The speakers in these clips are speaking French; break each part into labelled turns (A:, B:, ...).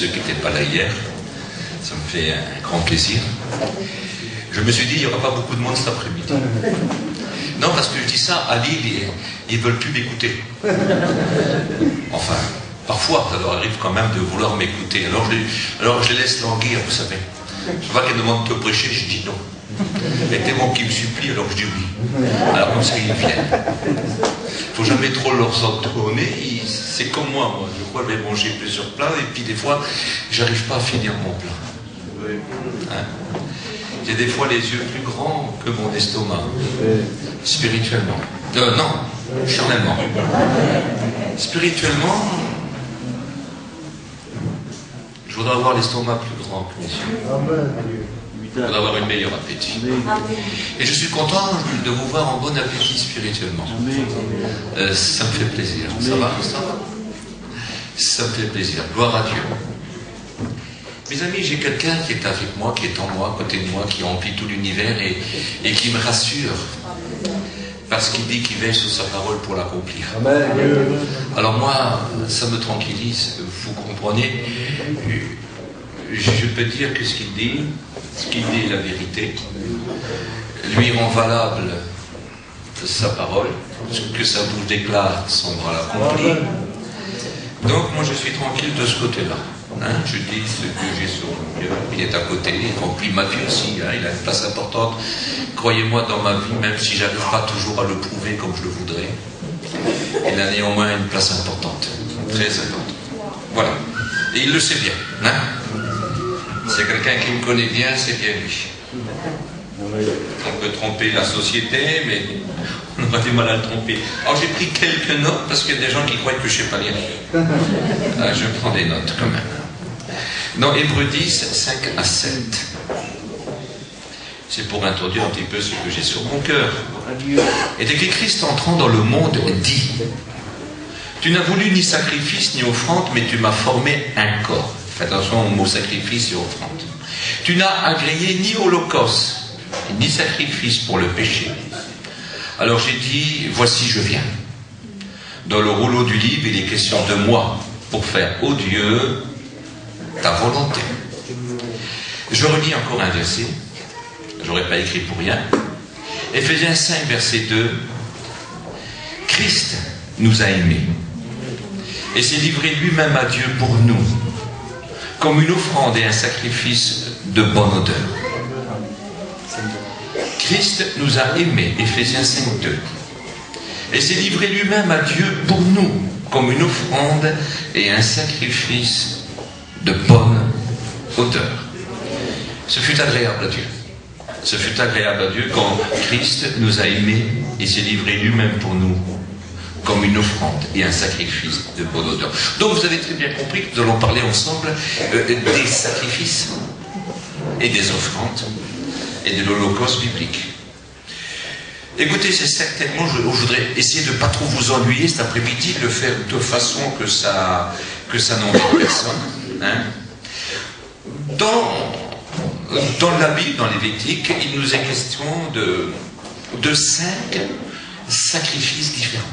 A: ceux qui n'étaient pas là hier. Ça me fait un grand plaisir. Je me suis dit, il n'y aura pas beaucoup de monde cet après-midi. Non, parce que je dis ça, à Lille, ils ne veulent plus m'écouter. Enfin, parfois, ça leur arrive quand même de vouloir m'écouter. Alors je les laisse languir, vous savez. Je vois qu'ils demandent de te prêcher, je dis non. Et t'es bon qui me supplie, alors je dis oui. Alors comme ça, ils viennent. Il ne faut jamais trop leur donner. C'est comme moi. Je crois que je vais manger plusieurs plats, et puis des fois, j'arrive pas à finir mon plat. Hein? J'ai des fois les yeux plus grands que mon estomac. Spirituellement. Non, charnellement. Spirituellement, je voudrais avoir l'estomac plus grand que mes yeux. Je voudrais avoir une meilleure appétit. Et je suis content de vous voir en bon appétit spirituellement. Ça me fait plaisir. Ça va, ça me fait plaisir. Gloire à Dieu. Mes amis, j'ai quelqu'un qui est avec moi, qui est en moi, à côté de moi, qui remplit tout l'univers et qui me rassure. Parce qu'il dit qu'il veille sur sa parole pour l'accomplir. Alors moi, ça me tranquillise, vous comprenez. Je peux dire que ce qu'il dit est la vérité. Lui rend valable sa parole, ce que sa bouche déclare, son bras l'accomplit. Donc moi je suis tranquille de ce côté-là. Hein, je dis ce que j'ai sur mon cœur, il est à côté, il remplit ma vie aussi, hein, il a une place importante, croyez-moi, dans ma vie, même si je n'arrive pas toujours à le prouver comme je le voudrais, il a néanmoins une place importante, très importante. Voilà, et il le sait bien. Hein, c'est quelqu'un qui me connaît bien, c'est bien lui. On peut tromper la société, mais on aura du mal à le tromper. Alors j'ai pris quelques notes, parce qu'il y a des gens qui croient que je ne sais pas lire. Je prends des notes quand même. Dans Hébreux 10, 5 à 7. C'est pour introduire un petit peu ce que j'ai sur mon cœur. Et dès que Christ entrant dans le monde dit, tu n'as voulu ni sacrifice ni offrande, mais tu m'as formé un corps. Faites attention au mot sacrifice et offrande. Tu n'as agréé ni holocauste, ni sacrifice pour le péché. Alors j'ai dit, voici je viens. Dans le rouleau du livre, il est question de moi, pour faire, ô Dieu, ta volonté. Je relis encore un verset, j'aurais pas écrit pour rien. Éphésiens 5, verset 2. Christ nous a aimés et s'est livré lui-même à Dieu pour nous, comme une offrande et un sacrifice de bonne odeur. Christ nous a aimés, Éphésiens 5, 2, et s'est livré lui-même à Dieu pour nous, comme une offrande et un sacrifice de bonne odeur. Ce fut agréable à Dieu. Ce fut agréable à Dieu quand Christ nous a aimés et s'est livré lui-même pour nous, comme une offrande et un sacrifice de bonne odeur. Donc vous avez très bien compris que nous allons parler ensemble des sacrifices et des offrandes et de l'holocauste biblique. Écoutez, c'est certainement, je voudrais essayer de ne pas trop vous ennuyer cet après-midi, de le faire de façon que ça n'ennuie personne. Hein. Dans la Bible, dans Lévitique, il nous est question de 5 sacrifices différents.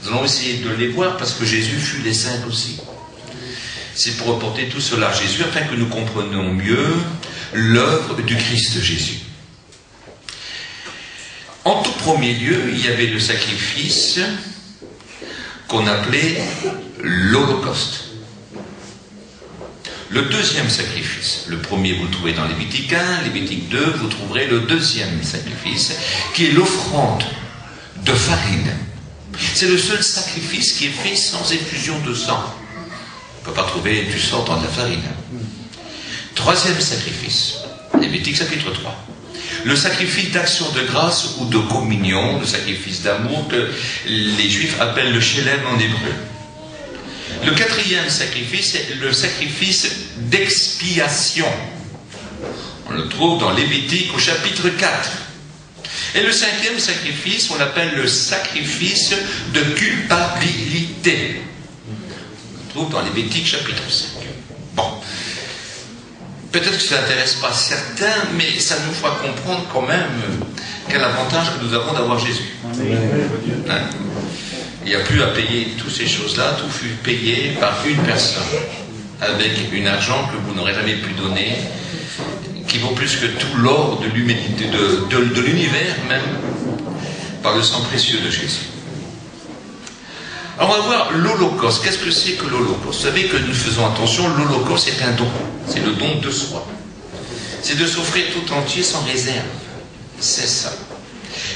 A: Nous allons essayer de les voir parce que Jésus fut les 5 aussi. C'est pour reporter tout cela à Jésus afin que nous comprenions mieux l'œuvre du Christ Jésus. En tout premier lieu, il y avait le sacrifice qu'on appelait l'Holocauste. Le deuxième sacrifice, le premier vous le trouvez dans Lévitique 1, Lévitique 2, vous trouverez le deuxième sacrifice, qui est l'offrande de farine. C'est le seul sacrifice qui est fait sans effusion de sang. On ne peut pas trouver du sang dans de la farine. Troisième sacrifice, Lévitique chapitre 3. Le sacrifice d'action de grâce ou de communion, le sacrifice d'amour que les Juifs appellent le Shelem en hébreu. Le quatrième sacrifice, c'est le sacrifice d'expiation. On le trouve dans Lévitique au chapitre 4. Et le cinquième sacrifice, on l'appelle le sacrifice de culpabilité. On le trouve dans Lévitique chapitre 5. Bon. Peut-être que ça n'intéresse pas certains, mais ça nous fera comprendre quand même quel avantage que nous avons d'avoir Jésus. Hein? Il n'y a plus à payer toutes ces choses-là, tout fut payé par une personne. avec un argent que vous n'aurez jamais pu donner, qui vaut plus que tout l'or de l'humanité, de l'univers même, par le sang précieux de Jésus. Alors on va voir l'Holocauste. Qu'est-ce que c'est que l'Holocauste? Vous savez que nous faisons attention, l'Holocauste c'est un don. C'est le don de soi. C'est de s'offrir tout entier sans réserve. C'est ça.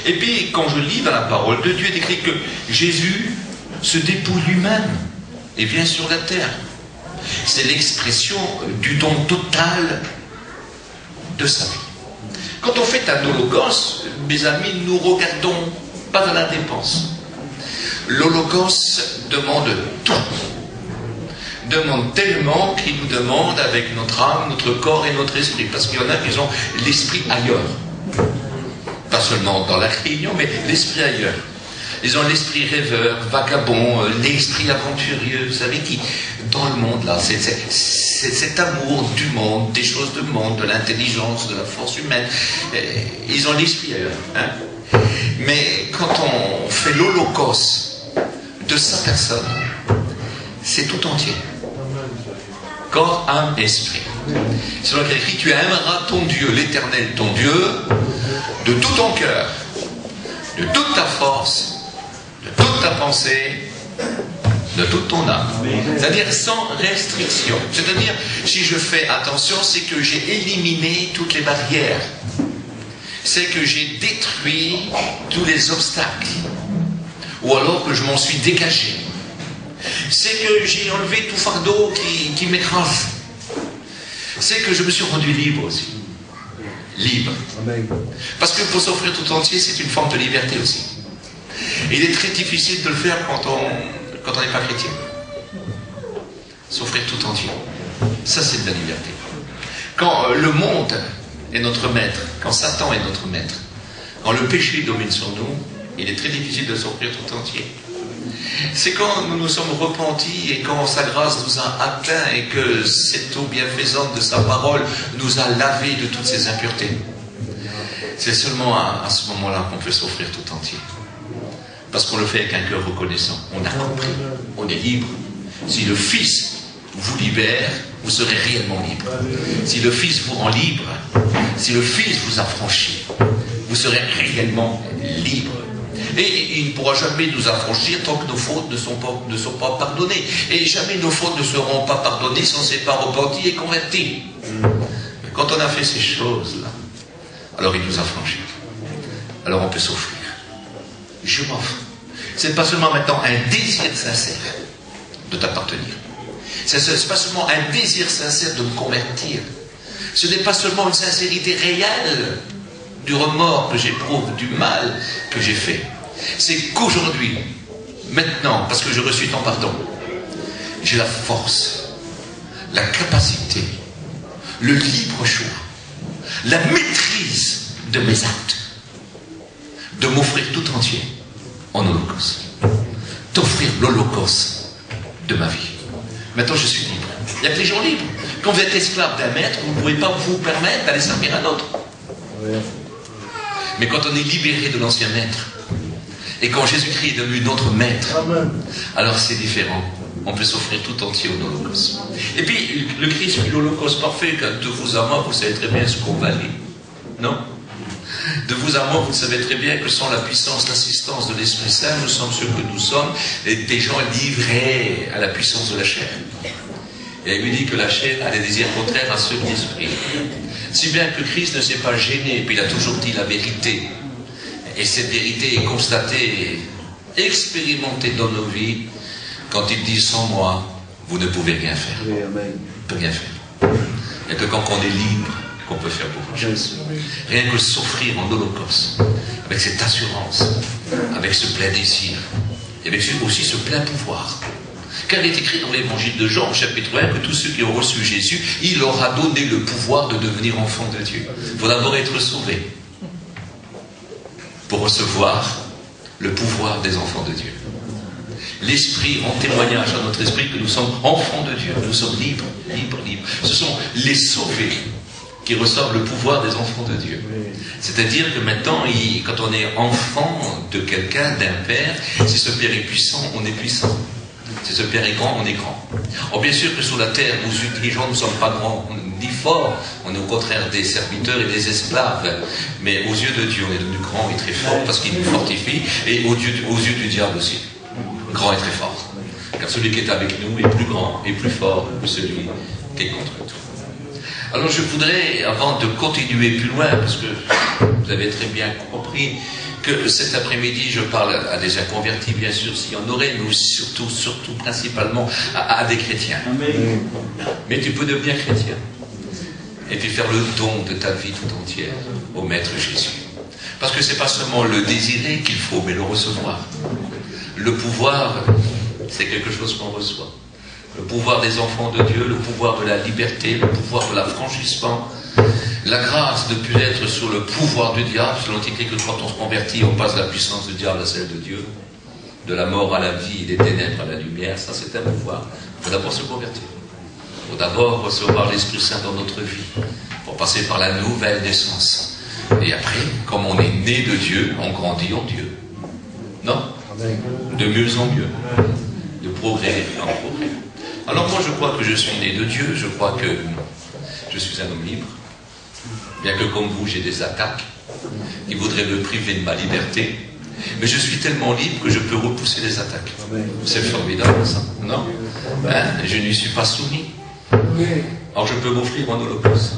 A: Et puis quand je lis dans la parole de Dieu, il est écrit que Jésus se dépouille lui-même et vient sur la terre. C'est l'expression du don total de sa vie. Quand on fait un holocauste, mes amis, nous regardons pas dans la dépense. L'holocauste demande tout. Demande tellement qu'il nous demande avec notre âme, notre corps et notre esprit. Parce qu'il y en a qui ont l'esprit ailleurs. Pas seulement dans la réunion, mais l'esprit ailleurs. Ils ont l'esprit rêveur, vagabond, l'esprit aventurier, vous savez, qui, dans le monde, là, c'est cet amour du monde, des choses du monde, de l'intelligence, de la force humaine. Ils ont l'esprit ailleurs. Hein. Mais quand on fait l'holocauste de sa personne, c'est tout entier. Corps, âme, esprit. C'est donc écrit, tu aimeras ton Dieu, l'Éternel, ton Dieu, de tout ton cœur, de toute ta force, de toute ta pensée, de toute ton âme. C'est-à-dire sans restriction. C'est-à-dire, si je fais attention, c'est que j'ai éliminé toutes les barrières. C'est que j'ai détruit tous les obstacles. Ou alors que je m'en suis dégagé. C'est que j'ai enlevé tout fardeau qui m'écrase. C'est que je me suis rendu libre aussi. Libre. Parce que pour s'offrir tout entier, c'est une forme de liberté aussi. Et il est très difficile de le faire quand on n'est pas chrétien. S'offrir tout entier. Ça, c'est de la liberté. Quand le monde est notre maître, quand Satan est notre maître, quand le péché domine sur nous, il est très difficile de s'offrir tout entier. C'est quand nous nous sommes repentis et quand sa grâce nous a atteints et que cette eau bienfaisante de sa parole nous a lavés de toutes ces impuretés. C'est seulement à ce moment-là qu'on peut s'offrir tout entier. Parce qu'on le fait avec un cœur reconnaissant. On a compris. On est libre. Si le Fils vous libère, vous serez réellement libre. Si le Fils vous rend libre, si le Fils vous affranchit, vous serez réellement libre. Et il ne pourra jamais nous affranchir tant que nos fautes ne sont pas pardonnées. Et jamais nos fautes ne seront pas pardonnées si on ne s'est pas repenti et converti. Mais quand on a fait ces choses-là, alors il nous a franchis. Alors on peut s'offrir. Je m'offre. C'est pas seulement maintenant un désir sincère de t'appartenir. C'est pas seulement un désir sincère de me convertir. Ce n'est pas seulement une sincérité réelle du remords que j'éprouve, du mal que j'ai fait. C'est qu'aujourd'hui, maintenant, parce que j'ai reçu ton pardon, j'ai la force, la capacité, le libre choix, la maîtrise de mes actes, de m'offrir tout entier en holocauste. T'offrir l'holocauste de ma vie. Maintenant, je suis libre. Il y a des gens libres. Quand vous êtes esclave d'un maître, vous ne pouvez pas vous permettre d'aller servir un autre. Mais quand on est libéré de l'ancien maître, et quand Jésus-Christ est devenu notre maître, alors c'est différent. On peut s'offrir tout entier au holocauste. Et puis, le Christ, l'holocauste parfait, de vous à moi, vous savez très bien ce qu'on valait. Non? De vous à moi, vous savez très bien que sans la puissance, l'assistance de l'Esprit Saint, nous sommes ce que nous sommes, des gens livrés à la puissance de la chair. Et il lui dit que la chair a des désirs contraires à ceux de l'Esprit. Si bien que Christ ne s'est pas gêné, puis il a toujours dit la vérité. Et cette vérité est constatée, expérimentée dans nos vies, quand il dit sans moi, vous ne pouvez rien faire. Vous ne pouvez rien faire. Il n'y a que quand on est libre qu'on peut faire beaucoup de choses. Rien que s'offrir en holocauste, avec cette assurance, avec ce plein désir, et avec aussi ce plein pouvoir. Car il est écrit dans l'évangile de Jean, chapitre 1, que tous ceux qui ont reçu Jésus, il leur a donné le pouvoir de devenir enfants de Dieu. Il faut d'abord être sauvé pour recevoir le pouvoir des enfants de Dieu. L'Esprit rend témoignage à notre esprit que nous sommes enfants de Dieu, nous sommes libres, libres, libres. Ce sont les sauvés qui reçoivent le pouvoir des enfants de Dieu. C'est-à-dire que maintenant, quand on est enfant de quelqu'un, d'un père, si ce père est puissant, on est puissant. C'est ce Père est grand, on est grand. Or, bien sûr que sur la terre, nous les gens ne sommes pas grands ni forts, on est au contraire des serviteurs et des esclaves. Mais aux yeux de Dieu, on est devenu grand et très fort parce qu'il nous fortifie, et aux yeux du diable aussi, grand et très fort. Car celui qui est avec nous est plus grand et plus fort que celui qui est contre nous. Alors je voudrais, avant de continuer plus loin, parce que vous avez très bien compris que cet après-midi, je parle à des inconvertis, bien sûr, s'il y en aurait, mais surtout, principalement, à des chrétiens. Amen. Mais tu peux devenir chrétien et puis faire le don de ta vie tout entière au Maître Jésus. Parce que c'est pas seulement le désirer qu'il faut, mais le recevoir. Le pouvoir, c'est quelque chose qu'on reçoit. Le pouvoir des enfants de Dieu, le pouvoir de la liberté, le pouvoir de l'affranchissement, la grâce de ne plus être sous le pouvoir du diable, selon écrit que quand on se convertit, on passe de la puissance du diable à celle de Dieu, de la mort à la vie, des ténèbres à la lumière. Ça, c'est un pouvoir. Il faut d'abord se convertir. Il faut d'abord recevoir l'Esprit Saint dans notre vie, pour passer par la nouvelle naissance. Et après, comme on est né de Dieu, on grandit en Dieu. Non? De mieux en mieux. De progrès en progrès. Alors moi, je crois que je suis né de Dieu. Je crois que je suis un homme libre. Bien que comme vous, j'ai des attaques qui voudraient me priver de ma liberté. Mais je suis tellement libre que je peux repousser les attaques. C'est formidable, ça, non? Je n'y suis pas soumis. Alors je peux m'offrir en holocauste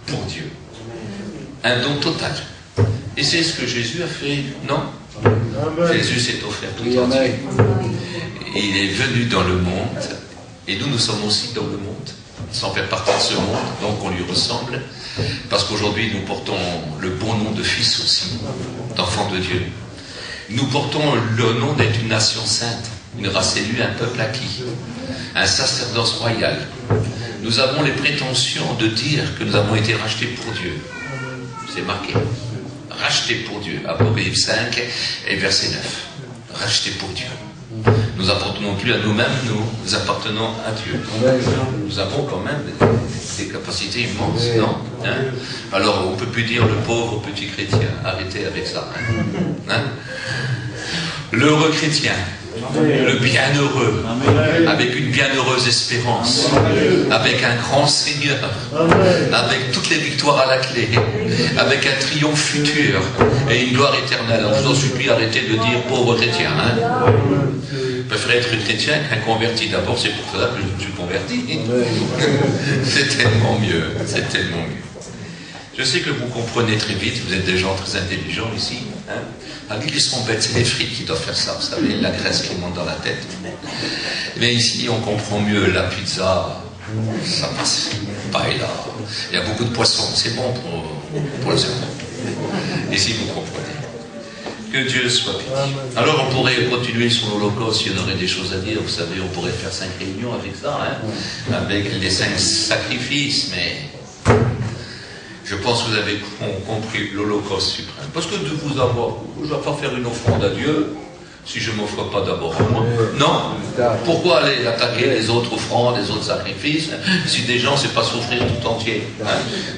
A: pour Dieu. Un don total. Et c'est ce que Jésus a fait, non? Jésus s'est offert tout entier. Il est venu dans le monde, et nous sommes aussi dans le monde, sans faire partie de ce monde, donc on lui ressemble, parce qu'aujourd'hui nous portons le bon nom de fils aussi, d'enfants de Dieu. Nous portons le nom d'être une nation sainte, une race élue, un peuple acquis, un sacerdoce royal. Nous avons les prétentions de dire que nous avons été rachetés pour Dieu. C'est marqué. Rachetés pour Dieu. Apocalypse 5 et verset 9. Rachetés pour Dieu. Nous n'appartenons plus à nous-mêmes, nous appartenons à Dieu. Nous avons quand même des capacités immenses, non? Alors, on ne peut plus dire le pauvre petit chrétien. Arrêtez avec ça. L'heureux chrétien. Le bienheureux, avec une bienheureuse espérance, avec un grand Seigneur, avec toutes les victoires à la clé, avec un triomphe futur et une gloire éternelle. Alors, je vous en supplie, arrêtez de dire pauvre chrétien. Je préfère être chrétien qu'un converti. D'abord, c'est pour cela que je me suis converti. C'est tellement mieux, c'est tellement mieux. Je sais que vous comprenez très vite, vous êtes des gens très intelligents ici. À qui sont bêtes, c'est les frites qui doivent faire ça, vous savez, la graisse qui monte dans la tête. Mais ici, on comprend mieux la pizza, ça passe, paella. Il y a beaucoup de poissons, c'est bon pour le cerveau. Ici, vous comprenez. Que Dieu soit béni. Alors, on pourrait continuer sur l'Holocauste, il y en aurait des choses à dire, vous savez, on pourrait faire 5 réunions avec ça, avec les 5 sacrifices, mais... Je pense que vous avez compris l'Holocauste suprême. Parce que de vous avoir, je ne vais pas faire une offrande à Dieu si je ne m'offre pas d'abord à moi. Non. Pourquoi aller attaquer les autres offrandes, les autres sacrifices, si des gens ne savent pas s'offrir tout entier?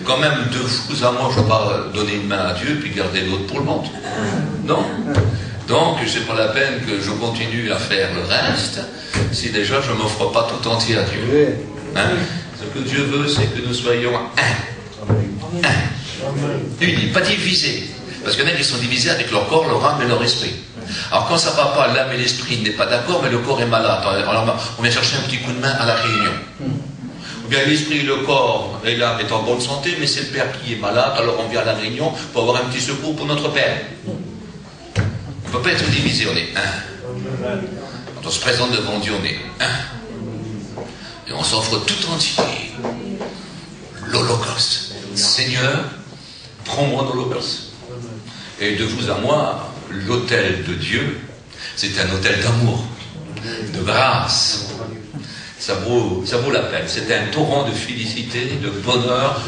A: Quand même, de vous à moi, je ne vais pas donner une main à Dieu puis garder l'autre pour le monde. Non. Donc, ce n'est pas la peine que je continue à faire le reste si déjà je ne m'offre pas tout entier à Dieu. Ce que Dieu veut, c'est que nous soyons un. Unis, pas divisés. Parce qu'il y en a qui sont divisés avec leur corps, leur âme et leur esprit. Alors quand ça ne va pas, l'âme et l'esprit n'est pas d'accord, mais le corps est malade. Alors on vient chercher un petit coup de main à la réunion. Ou bien l'esprit, le corps et l'âme est en bonne santé, mais c'est le Père qui est malade, alors on vient à la réunion pour avoir un petit secours pour notre Père. On ne peut pas être divisé, on est un. Quand on se présente devant Dieu, on est un. Et on s'offre tout entier. L'Holocauste. Seigneur, prends-moi dans l'Holocauste. Et de vous à moi, l'autel de Dieu, c'est un autel d'amour, de grâce. Ça vaut la peine. C'est un torrent de félicité, de bonheur.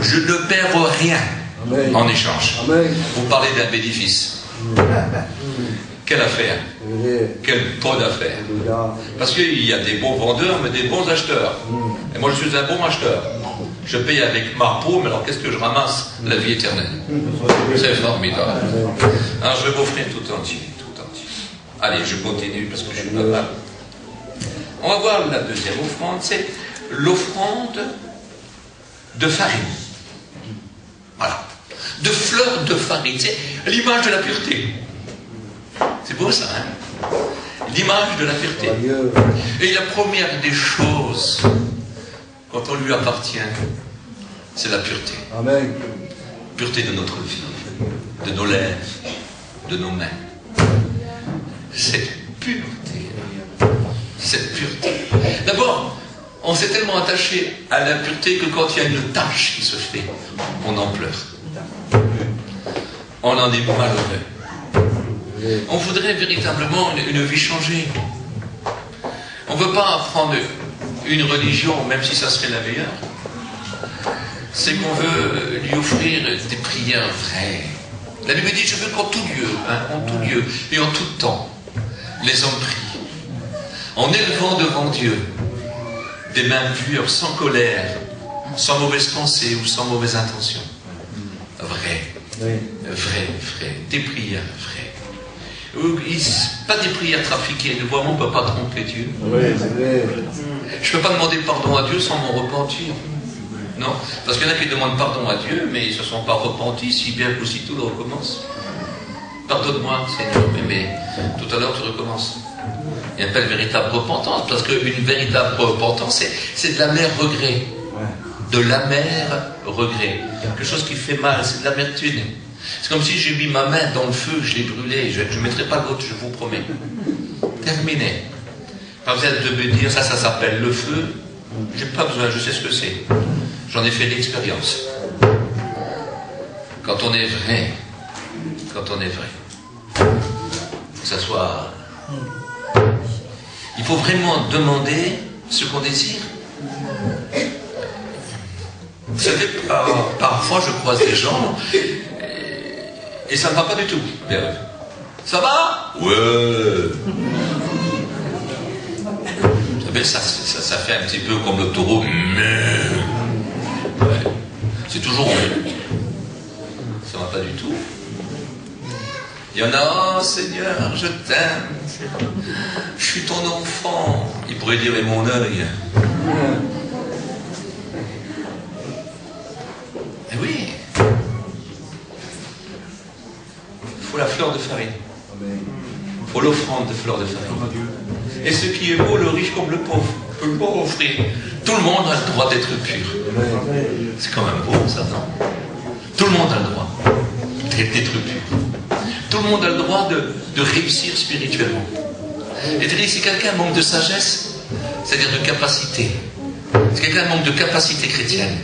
A: Je ne perds rien en échange. Vous parlez d'un bénéfice. Quelle affaire? Quelle bonne affaire. Parce qu'il y a des bons vendeurs, mais des bons acheteurs. Et moi, je suis un bon acheteur. Je paye avec ma peau, mais alors qu'est-ce que je ramasse? La vie éternelle. C'est formidable. Alors je vais m'offrir tout entier, tout entier. Allez, je continue parce que je suis pas mal. On va voir la deuxième offrande, c'est l'offrande de farine. Voilà. De fleurs de farine. C'est l'image de la pureté. C'est beau ça, hein? L'image de la pureté. Et la première des choses, quand on lui appartient, c'est la pureté.
B: Amen.
A: Pureté de notre vie, de nos lèvres, de nos mains. Cette pureté. Cette pureté. D'abord, on s'est tellement attaché à la pureté que quand il y a une tâche qui se fait, on en pleure. On en est malheureux. On voudrait véritablement une vie changée. On ne veut pas apprendre une religion, même si ça serait la meilleure. C'est qu'on veut lui offrir des prières vraies. La Bible dit, je veux qu'en tout lieu, en tout lieu et en tout temps, les hommes prient, en élevant devant Dieu des mains pures, sans colère, sans mauvaise pensée ou sans mauvaise intention. Vraies, vraies, des prières vraies. Pas des prières trafiquées, vraiment on ne peut pas tromper Dieu. Je ne peux pas demander pardon à Dieu sans m'en repentir. Non, parce qu'il y en a qui demandent pardon à Dieu, mais ils ne se sont pas repentis, si bien qu'aussitôt le recommencent. Pardonne-moi, Seigneur, mais tout à l'heure tu recommences. Il n'y a pas de véritable repentance, parce qu'une véritable repentance, c'est de l'amer regret. De l'amer regret. Quelque chose qui fait mal, c'est de l'amertume. C'est comme si j'ai mis ma main dans le feu, je l'ai brûlé, je ne mettrai pas l'autre, je vous promets. Terminé. Pas besoin de me dire, ça s'appelle le feu. J'ai pas besoin, je sais ce que c'est. J'en ai fait l'expérience. Quand on est vrai, il faut que ça soit... Il faut vraiment demander ce qu'on désire. Vous savez, parfois je croise des gens et ça ne va pas du tout. Ça va? Ouais. Vous savez, ça fait un petit peu comme le taureau. Ouais. C'est toujours mieux. Ça ne va pas du tout. Il y en a, oh Seigneur, je t'aime. Je suis ton enfant. Il pourrait dire, et mon œil. Eh oui. Il faut la fleur de farine. Il faut l'offrande de fleur de farine. Et ce qui est beau, le riche comme le pauvre, peut le pas offrir. Tout le monde a le droit d'être pur. C'est quand même beau, ça, non? Tout le monde a le droit d'être pur. Tout le monde a le droit de réussir spirituellement. Et si quelqu'un manque de sagesse, c'est-à-dire de capacité, si quelqu'un manque de capacité chrétienne,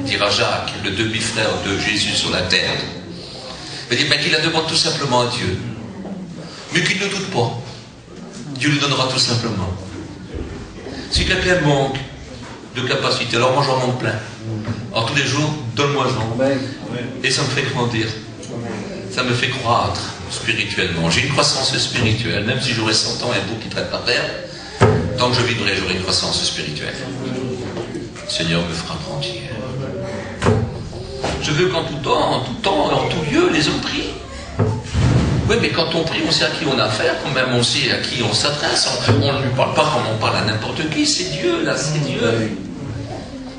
A: dira Jacques, le demi-frère de Jésus sur la terre, il dit qu'il la demande tout simplement à Dieu. Mais qu'il ne doute pas. Dieu lui donnera tout simplement. Si quelqu'un manque de capacité, alors moi j'en manque plein. Alors tous les jours, donne-moi-en. Et ça me fait grandir. Ça me fait croître spirituellement. J'ai une croissance spirituelle, même si j'aurai 100 ans et un bout qui traite par terre, tant que je vivrai, j'aurai une croissance spirituelle. Le Seigneur me fera grandir. Je veux qu'en tout temps, en tout lieu, les hommes prient. Oui, mais quand on prie, on sait à qui on a affaire, quand même on sait à qui on s'adresse. On ne lui parle pas comme on parle à n'importe qui. C'est Dieu, là, c'est Dieu.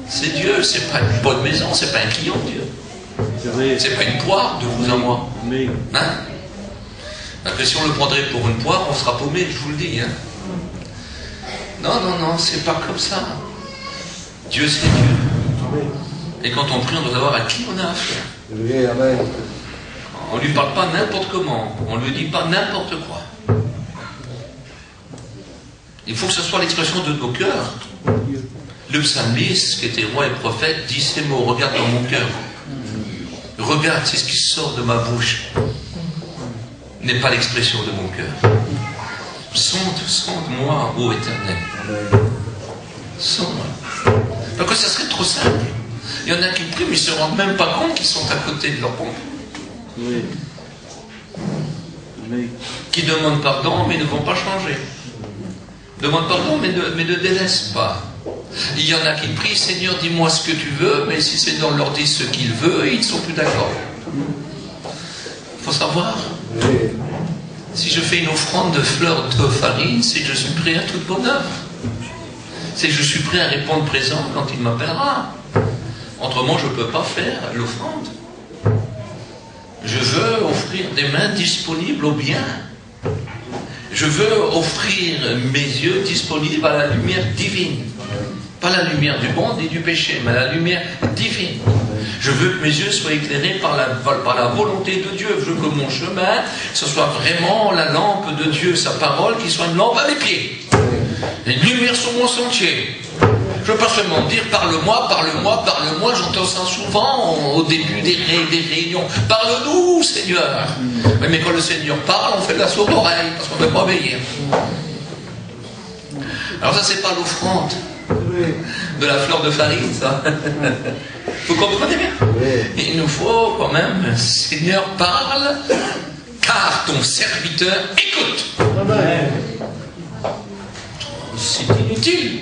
A: C'est Dieu, c'est pas une bonne maison, c'est pas un client, Dieu. C'est pas une poire de vous à moi. Hein? Parce que si on le prendrait pour une poire, on sera paumé, je vous le dis. Hein? Non, c'est pas comme ça. Dieu, c'est Dieu. Et quand on prie, on doit savoir à qui on a affaire. On ne lui parle pas n'importe comment. On ne lui dit pas n'importe quoi. Il faut que ce soit l'expression de nos cœurs. Le psalmiste, qui était roi et prophète, dit ces mots, regarde dans mon cœur. Regarde, c'est ce qui sort de ma bouche. N'est pas l'expression de mon cœur. Sonde-moi, ô Éternel. Sonde-moi. Parce que ça serait trop simple. Il y en a qui prient, mais ils ne se rendent même pas compte qu'ils sont à côté de leur pompe. Oui. Qui demandent pardon, mais ne vont pas changer. Demandent pardon, mais ne délaissent pas. Il y en a qui prient, Seigneur, dis-moi ce que tu veux, mais si Seigneur leur dit ce qu'il veut, ils ne sont plus d'accord. Il faut savoir, si je fais une offrande de fleurs de farine, c'est que je suis prêt à toute bonne œuvre. C'est que je suis prêt à répondre présent quand il m'appellera. Autrement, je ne peux pas faire l'offrande. Je veux offrir des mains disponibles au bien. Je veux offrir mes yeux disponibles à la lumière divine. Pas la lumière du monde et du péché, mais la lumière divine. Je veux que mes yeux soient éclairés par la volonté de Dieu. Je veux que mon chemin, ce soit vraiment la lampe de Dieu, sa parole, qui soit une lampe à mes pieds. Une lumière sur mon sentier. Je ne veux pas seulement dire parle-moi, parle-moi, parle-moi. J'entends ça souvent au début des réunions. Parle-nous, Seigneur. Mais quand le Seigneur parle, on fait de la sourde oreille parce qu'on ne peut pas obéir. Alors ça, c'est pas l'offrande de la fleur de farine, ça. Vous comprenez bien? Il nous faut quand même, Seigneur, parle, car ton serviteur écoute. C'est inutile.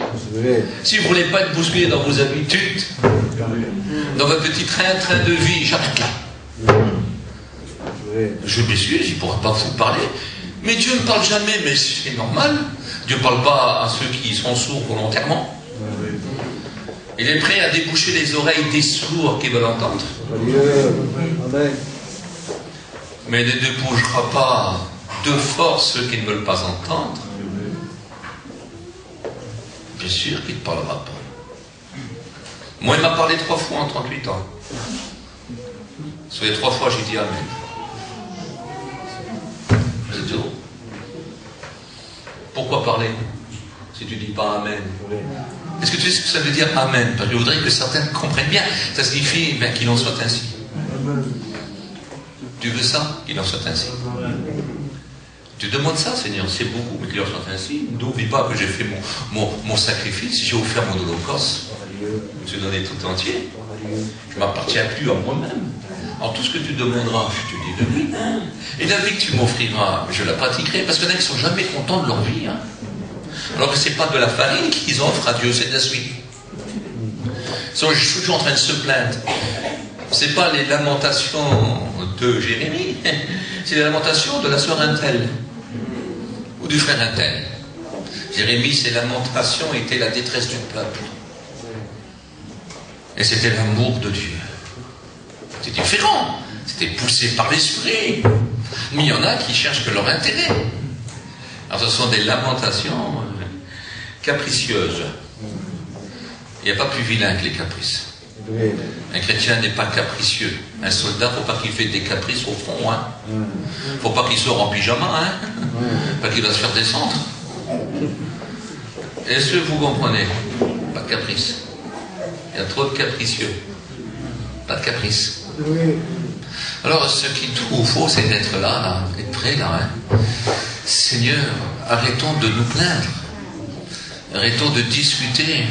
A: Si vous ne voulez pas être bousculé dans vos habitudes, dans votre petit train de vie, j'arrête là. Je m'excuse, il ne pourra pas vous parler. Mais Dieu ne parle jamais, mais c'est normal. Dieu ne parle pas à ceux qui sont sourds volontairement. Il est prêt à déboucher les oreilles des sourds qui veulent entendre. Mais il ne débouchera pas de force ceux qui ne veulent pas entendre. Bien sûr qu'il ne parlera pas. Moi, il m'a parlé 3 fois en 38 ans. Sur les 3 fois, j'ai dit Amen. C'est tout. Pourquoi parler si tu ne dis pas Amen? Est-ce que tu sais ce que ça veut dire Amen? Parce que je voudrais que certains comprennent bien. Ça signifie qu'il en soit ainsi. Tu veux ça? Qu'il en soit ainsi. Tu demandes ça, Seigneur, c'est beaucoup, mais qu'il en soit ainsi. N'oublie pas que j'ai fait mon sacrifice, j'ai offert mon holocauste. Je te donné tout entier. Je ne m'appartiens plus à moi-même. Alors tout ce que tu demanderas, je te dis de lui. Et la vie que tu m'offriras, je la pratiquerai. Parce qu'il y en a qui ne sont jamais contents de leur vie. Hein. Alors que ce n'est pas de la farine qu'ils offrent à Dieu, c'est de la suite. Ils sont toujours en train de se plaindre. Ce n'est pas les lamentations de Jérémie, c'est les lamentations de la sœur Intel ou du frère Intel. Jérémie, ses lamentations étaient la détresse du peuple. Et c'était l'amour de Dieu. C'était différent. C'était poussé par l'esprit. Mais il y en a qui cherchent que leur intérêt. Alors ce sont des lamentations capricieuses. Il n'y a pas plus vilain que les caprices. Un chrétien n'est pas capricieux. Un soldat, il ne faut pas qu'il fasse des caprices au front. Hein. Il ne faut pas qu'il sort en pyjama. Hein. Pas qu'il va se faire descendre. Est-ce que vous comprenez? Pas de caprice. Il y a trop de capricieux. Pas de caprice. Alors, ce qu'il nous faut, c'est d'être là, d'être prêt là. Hein. Seigneur, arrêtons de nous plaindre. Arrêtons de discuter.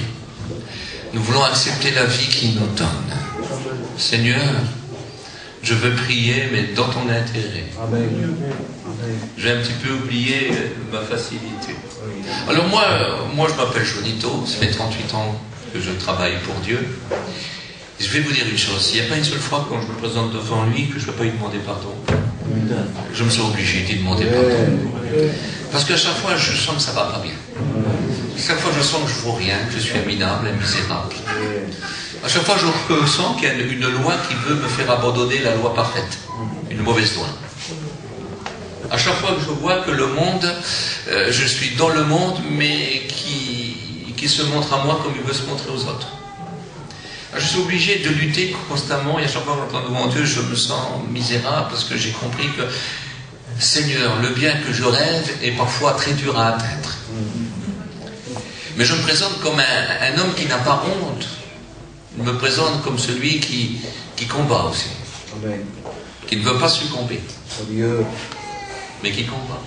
A: Nous voulons accepter la vie qu'il nous donne. Seigneur, je veux prier, mais dans ton intérêt. J'ai un petit peu oublié ma facilité. Alors moi je m'appelle Jonito, ça fait 38 ans que je travaille pour Dieu. Je vais vous dire une chose, il n'y a pas une seule fois quand je me présente devant lui que je ne peux pas lui demander pardon. Je me sens obligé d'y demander pardon. Parce qu'à chaque fois, je sens que ça ne va pas bien. Chaque fois, je sens que je ne vaux rien, que je suis minable, misérable. À chaque fois, je sens qu'il y a une loi qui veut me faire abandonner la loi parfaite. Une mauvaise loi. À chaque fois que je vois que le monde, je suis dans le monde, mais qui se montre à moi comme il veut se montrer aux autres. Je suis obligé de lutter constamment, et à chaque fois que j'entends devant Dieu, je me sens misérable parce que j'ai compris que, Seigneur, le bien que je rêve est parfois très dur à atteindre. Mais je me présente comme un homme qui n'a pas honte. Je me présente comme celui qui combat aussi. Amen. Qui ne veut pas succomber. Mais qui combat.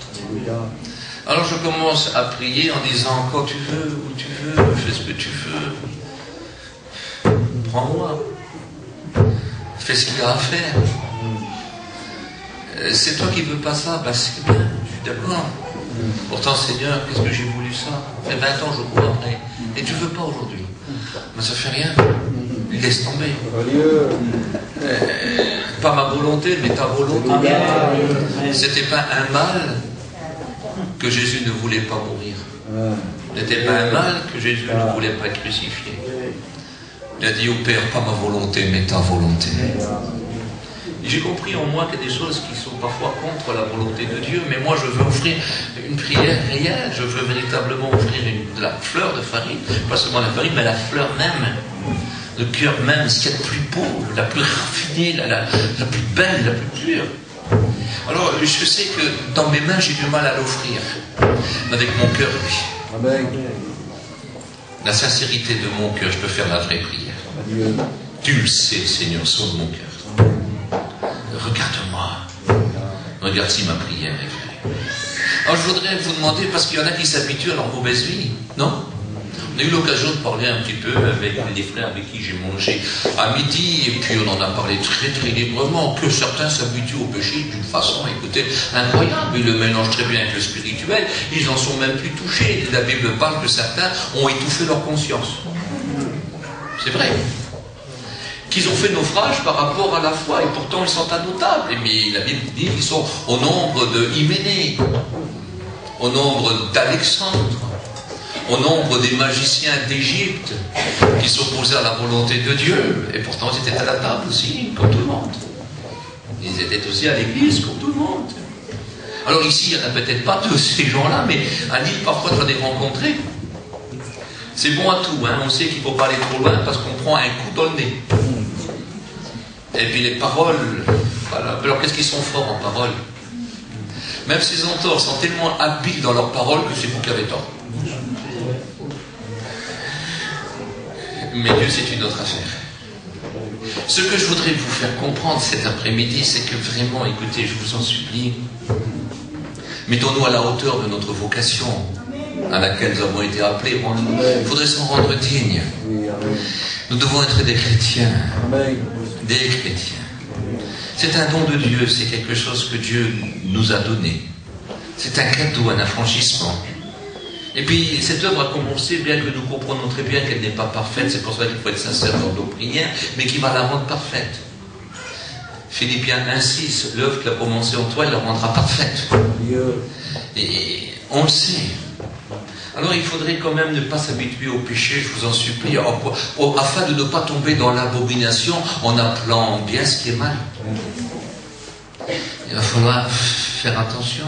A: Alors je commence à prier en disant, quand tu veux, où tu veux, fais ce que tu veux. Prends-moi. Fais ce qu'il y a à faire. C'est toi qui ne veux pas ça, ben c'est bien, je suis d'accord. Pourtant, Seigneur, qu'est-ce que j'ai voulu ça? Ça fait 20 ans, je cours après. Et tu ne veux pas aujourd'hui. Mais ça ne fait rien. Laisse tomber. Pas ma volonté, mais ta volonté. C'était pas un mal que Jésus ne voulait pas mourir. n'était pas un mal que Jésus ne voulait pas crucifier. Il a dit au Père, pas ma volonté, mais ta volonté. Et j'ai compris en moi qu'il y a des choses qui sont parfois contre la volonté de Dieu, mais moi je veux offrir une prière réelle, je veux véritablement offrir de la fleur de farine, pas seulement la farine, mais la fleur même, le cœur même, ce qu'il y a de plus beau, la plus raffinée, la plus belle, la plus pure. Alors je sais que dans mes mains j'ai du mal à l'offrir, mais avec mon cœur, oui. Amen. La sincérité de mon cœur, je peux faire la vraie prière. Tu le sais, Seigneur, sauve mon cœur. Regarde-moi. Regarde si ma prière est vraie. Alors je voudrais vous demander, parce qu'il y en a qui s'habituent à leur mauvaise vie, non? On a eu l'occasion de parler un petit peu avec les frères avec qui j'ai mangé à midi, et puis on en a parlé très très librement, que certains s'habituent au péché d'une façon, écoutez, incroyable. Ils le mélangent très bien avec le spirituel, ils n'en sont même plus touchés. La Bible parle que certains ont étouffé leur conscience. C'est vrai. Qu'ils ont fait naufrage par rapport à la foi, et pourtant ils sont indoutables. Mais la Bible dit qu'ils sont au nombre de Hyménée, au nombre d'Alexandre, au nombre des magiciens d'Égypte qui s'opposaient à la volonté de Dieu. Et pourtant ils étaient à la table aussi, comme tout le monde. Ils étaient aussi à l'église, comme tout le monde. Alors ici, il n'y en a peut-être pas tous ces gens-là, mais à Lille, parfois j'en ai rencontré. C'est bon à tout, hein. On sait qu'il ne faut pas aller trop loin parce qu'on prend un coup dans le nez. Et puis les paroles, voilà. Alors qu'est-ce qu'ils sont forts en paroles? Même ces mentors sont tellement habiles dans leurs paroles que c'est vous qui avez tort. Mais Dieu, c'est une autre affaire. Ce que je voudrais vous faire comprendre cet après-midi, c'est que vraiment, écoutez, je vous en supplie, mettons-nous à la hauteur de notre vocation à laquelle nous avons été appelés. Il faudrait s'en rendre digne. Nous devons être des chrétiens. Des chrétiens. C'est un don de Dieu, c'est quelque chose que Dieu nous a donné. C'est un cadeau, un affranchissement. Et puis, cette œuvre a commencé, bien que nous comprenons très bien qu'elle n'est pas parfaite, c'est pour cela qu'il faut être sincère dans nos prières, mais qui va la rendre parfaite. Philippiens 1,6, l'œuvre qu'il a commencé en toi, il la rendra parfaite. Et on le sait. Alors il faudrait quand même ne pas s'habituer au péché, je vous en supplie, afin de ne pas tomber dans l'abomination en appelant bien ce qui est mal. Il va falloir faire attention.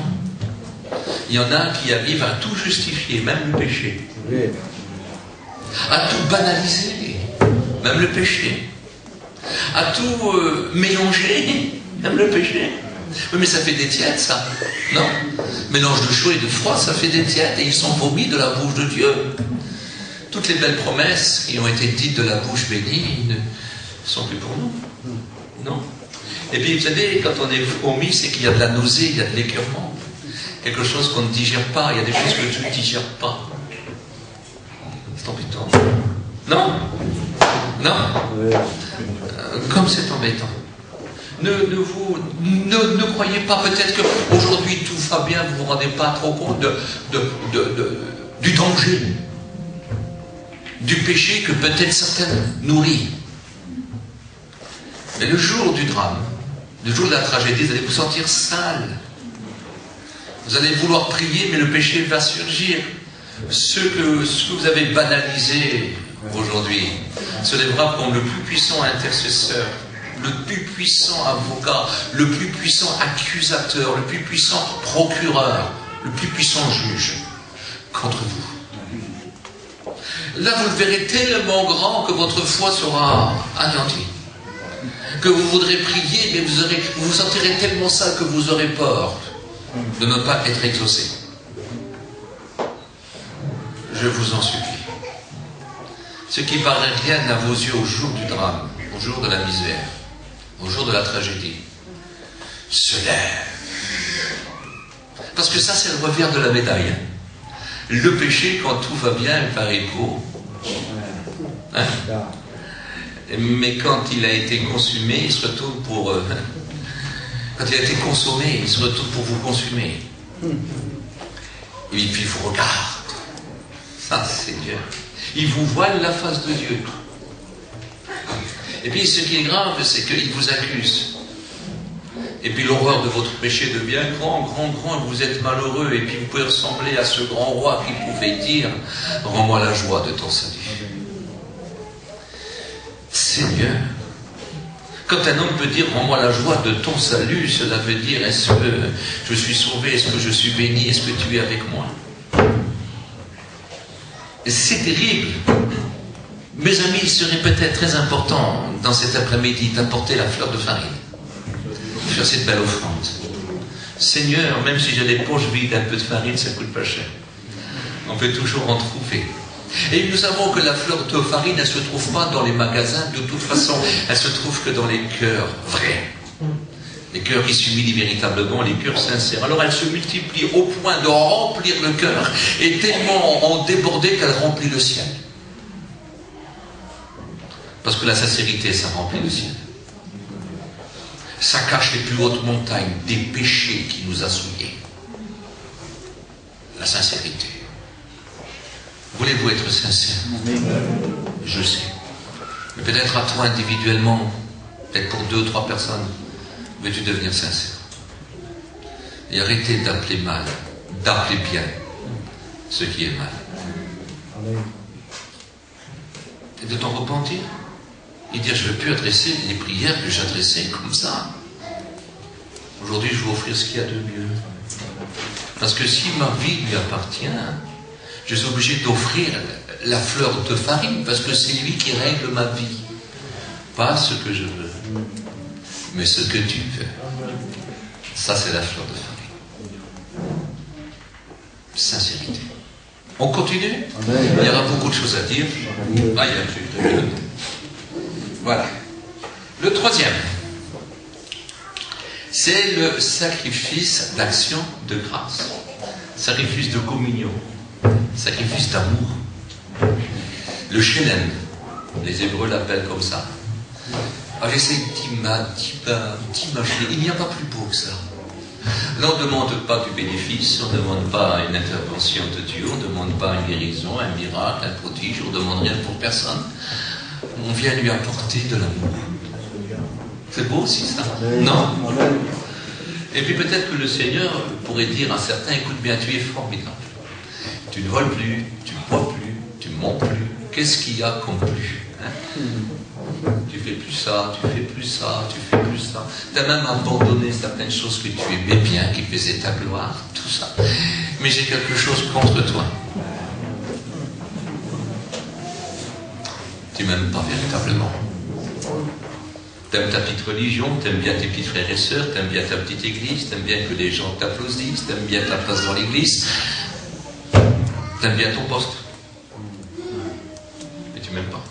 A: Il y en a qui arrivent à tout justifier, même le péché. À tout banaliser, même le péché. À tout mélanger, même le péché. Oui, mais ça fait des tièdes, ça. Non? Mélange de chaud et de froid, ça fait des tièdes. Et ils sont vomis de la bouche de Dieu. Toutes les belles promesses qui ont été dites de la bouche bénie ne sont plus pour nous. Non? Et puis, vous savez, quand on est vomi, c'est qu'il y a de la nausée, il y a de l'écœurement. Quelque chose qu'on ne digère pas. Il y a des choses que tu ne digères pas. C'est embêtant. Non? Non? Comme c'est embêtant. Ne croyez pas peut-être qu'aujourd'hui tout va bien, vous ne vous rendez pas trop compte du danger, du péché que peut-être certains nourrissent. Mais le jour du drame, le jour de la tragédie, vous allez vous sentir sale. Vous allez vouloir prier, mais le péché va surgir. Ce que vous avez banalisé aujourd'hui se lèvera comme le plus puissant intercesseur, le plus puissant avocat, le plus puissant accusateur, le plus puissant procureur, le plus puissant juge contre vous. Là, vous le verrez tellement grand que votre foi sera anéantie. Que vous voudrez prier, mais vous vous sentirez tellement sale que vous aurez peur de ne pas être exaucé. Je vous en supplie. Ce qui paraît rien à vos yeux au jour du drame, au jour de la misère, au jour de la tragédie, se lève. Parce que ça, c'est le revers de la médaille. Le péché, quand tout va bien, il paraît beau. Hein? Mais quand il a été consumé, il se retourne pour... quand il a été consommé, il se retourne pour vous consumer. Et puis il vous regarde. Ça, c'est Dieu. Il vous voile la face de Dieu. Et puis ce qui est grave, c'est qu'il vous accuse. Et puis l'horreur de votre péché devient grand, grand, grand, et vous êtes malheureux, et puis vous pouvez ressembler à ce grand roi qui pouvait dire « Rends-moi la joie de ton salut ». Seigneur, quand un homme peut dire « Rends-moi la joie de ton salut », cela veut dire « Est-ce que je suis sauvé? Est-ce que je suis béni? Est-ce que tu es avec moi ?» C'est terrible. Mes amis, il serait peut-être très important dans cet après-midi d'apporter la fleur de farine, faire cette belle offrande. Seigneur, même si j'ai les poches vides, un peu de farine, ça ne coûte pas cher. On peut toujours en trouver. Et nous savons que la fleur de farine, elle ne se trouve pas dans les magasins. De toute façon, elle se trouve que dans les cœurs vrais. Les cœurs qui s'humilient véritablement, les cœurs sincères. Alors elle se multiplie au point de remplir le cœur et tellement en déborder qu'elle remplit le ciel. Parce que la sincérité, ça remplit le ciel. Ça cache les plus hautes montagnes des péchés qui nous a souillés. La sincérité. Voulez-vous être sincère? Je sais. Mais peut-être à toi individuellement, peut-être pour 2 ou 3 personnes, veux-tu devenir sincère? Et arrêter d'appeler mal, d'appeler bien ce qui est mal. Et de t'en repentir. Et dire, je ne veux plus adresser les prières que j'adressais comme ça. Aujourd'hui, je vais offrir ce qu'il y a de mieux. Parce que si ma vie lui appartient, je suis obligé d'offrir la fleur de farine, parce que c'est lui qui règle ma vie. Pas ce que je veux, mais ce que tu veux. Ça, c'est la fleur de farine. Sincérité. On continue? Il y aura beaucoup de choses à dire. Ah, il y a un truc de mieux. Voilà. Le 3e, c'est le sacrifice d'action de grâce. Sacrifice de communion. Sacrifice d'amour. Le shelem. Les Hébreux l'appellent comme ça. Alors j'essaie d'imaginer. Il n'y a pas plus beau que ça. Là, on ne demande pas du bénéfice, on ne demande pas une intervention de Dieu, on ne demande pas une guérison, un miracle, un prodige, on ne demande rien pour personne. On vient lui apporter de l'amour. C'est beau aussi ça, non? Et puis peut-être que le Seigneur pourrait dire à certains, écoute bien, tu es formidable. Tu ne voles plus, tu ne bois plus, tu ne mens plus. Qu'est-ce qu'il y a comme plus, hein? Tu fais plus ça, tu fais plus ça, tu fais plus ça. Tu as même abandonné certaines choses que tu aimais bien, qui faisaient ta gloire, tout ça. Mais j'ai quelque chose contre toi. Tu m'aimes pas véritablement. Tu aimes ta petite religion, tu aimes bien tes petits frères et sœurs, tu aimes bien ta petite église, tu aimes bien que les gens t'applaudissent, tu aimes bien ta place dans l'église, tu aimes bien ton poste. Mais tu m'aimes pas.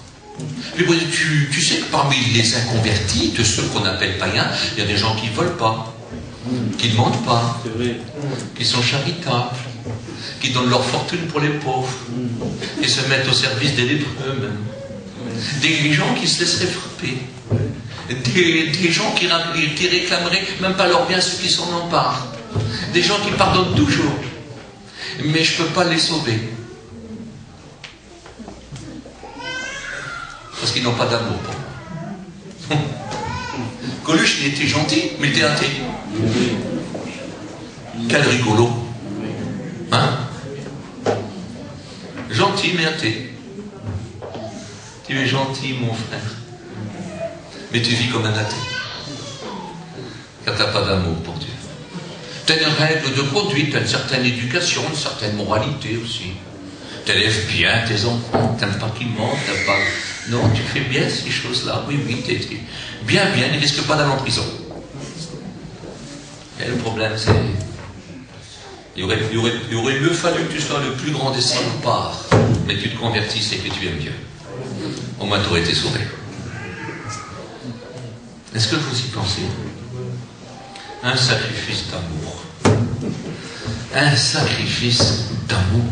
A: Mais bon, tu sais que parmi les inconvertis, de ceux qu'on appelle païens, il y a des gens qui ne volent pas, qui ne mentent pas, qui sont charitables, qui donnent leur fortune pour les pauvres, qui se mettent au service des lépreux même. Des gens qui se laisseraient frapper. Des gens qui réclameraient même pas leur bien, ceux qui s'en emparent. Des gens qui pardonnent toujours. Mais je ne peux pas les sauver. Parce qu'ils n'ont pas d'amour pour moi. Coluche, il était gentil, mais il était athée. Quel rigolo. Hein? Gentil, mais athée. Tu es gentil, mon frère. Mais tu vis comme un athée. Car tu n'as pas d'amour pour Dieu. Tu as une règle de conduite, tu as une certaine éducation, une certaine moralité aussi. Tu élèves bien tes enfants, tu n'aimes pas qu'ils mentent, t'aimes pas... Non, tu fais bien ces choses-là. Oui, tu es bien, ils ne risquent pas d'aller en prison. Et le problème, c'est... Il aurait mieux fallu que tu sois le plus grand des salopards, mais que tu te convertisses et que tu aimes Dieu. Au moins, tu aurais été sauvé. Est-ce que vous y pensez? Un sacrifice d'amour. Un sacrifice d'amour.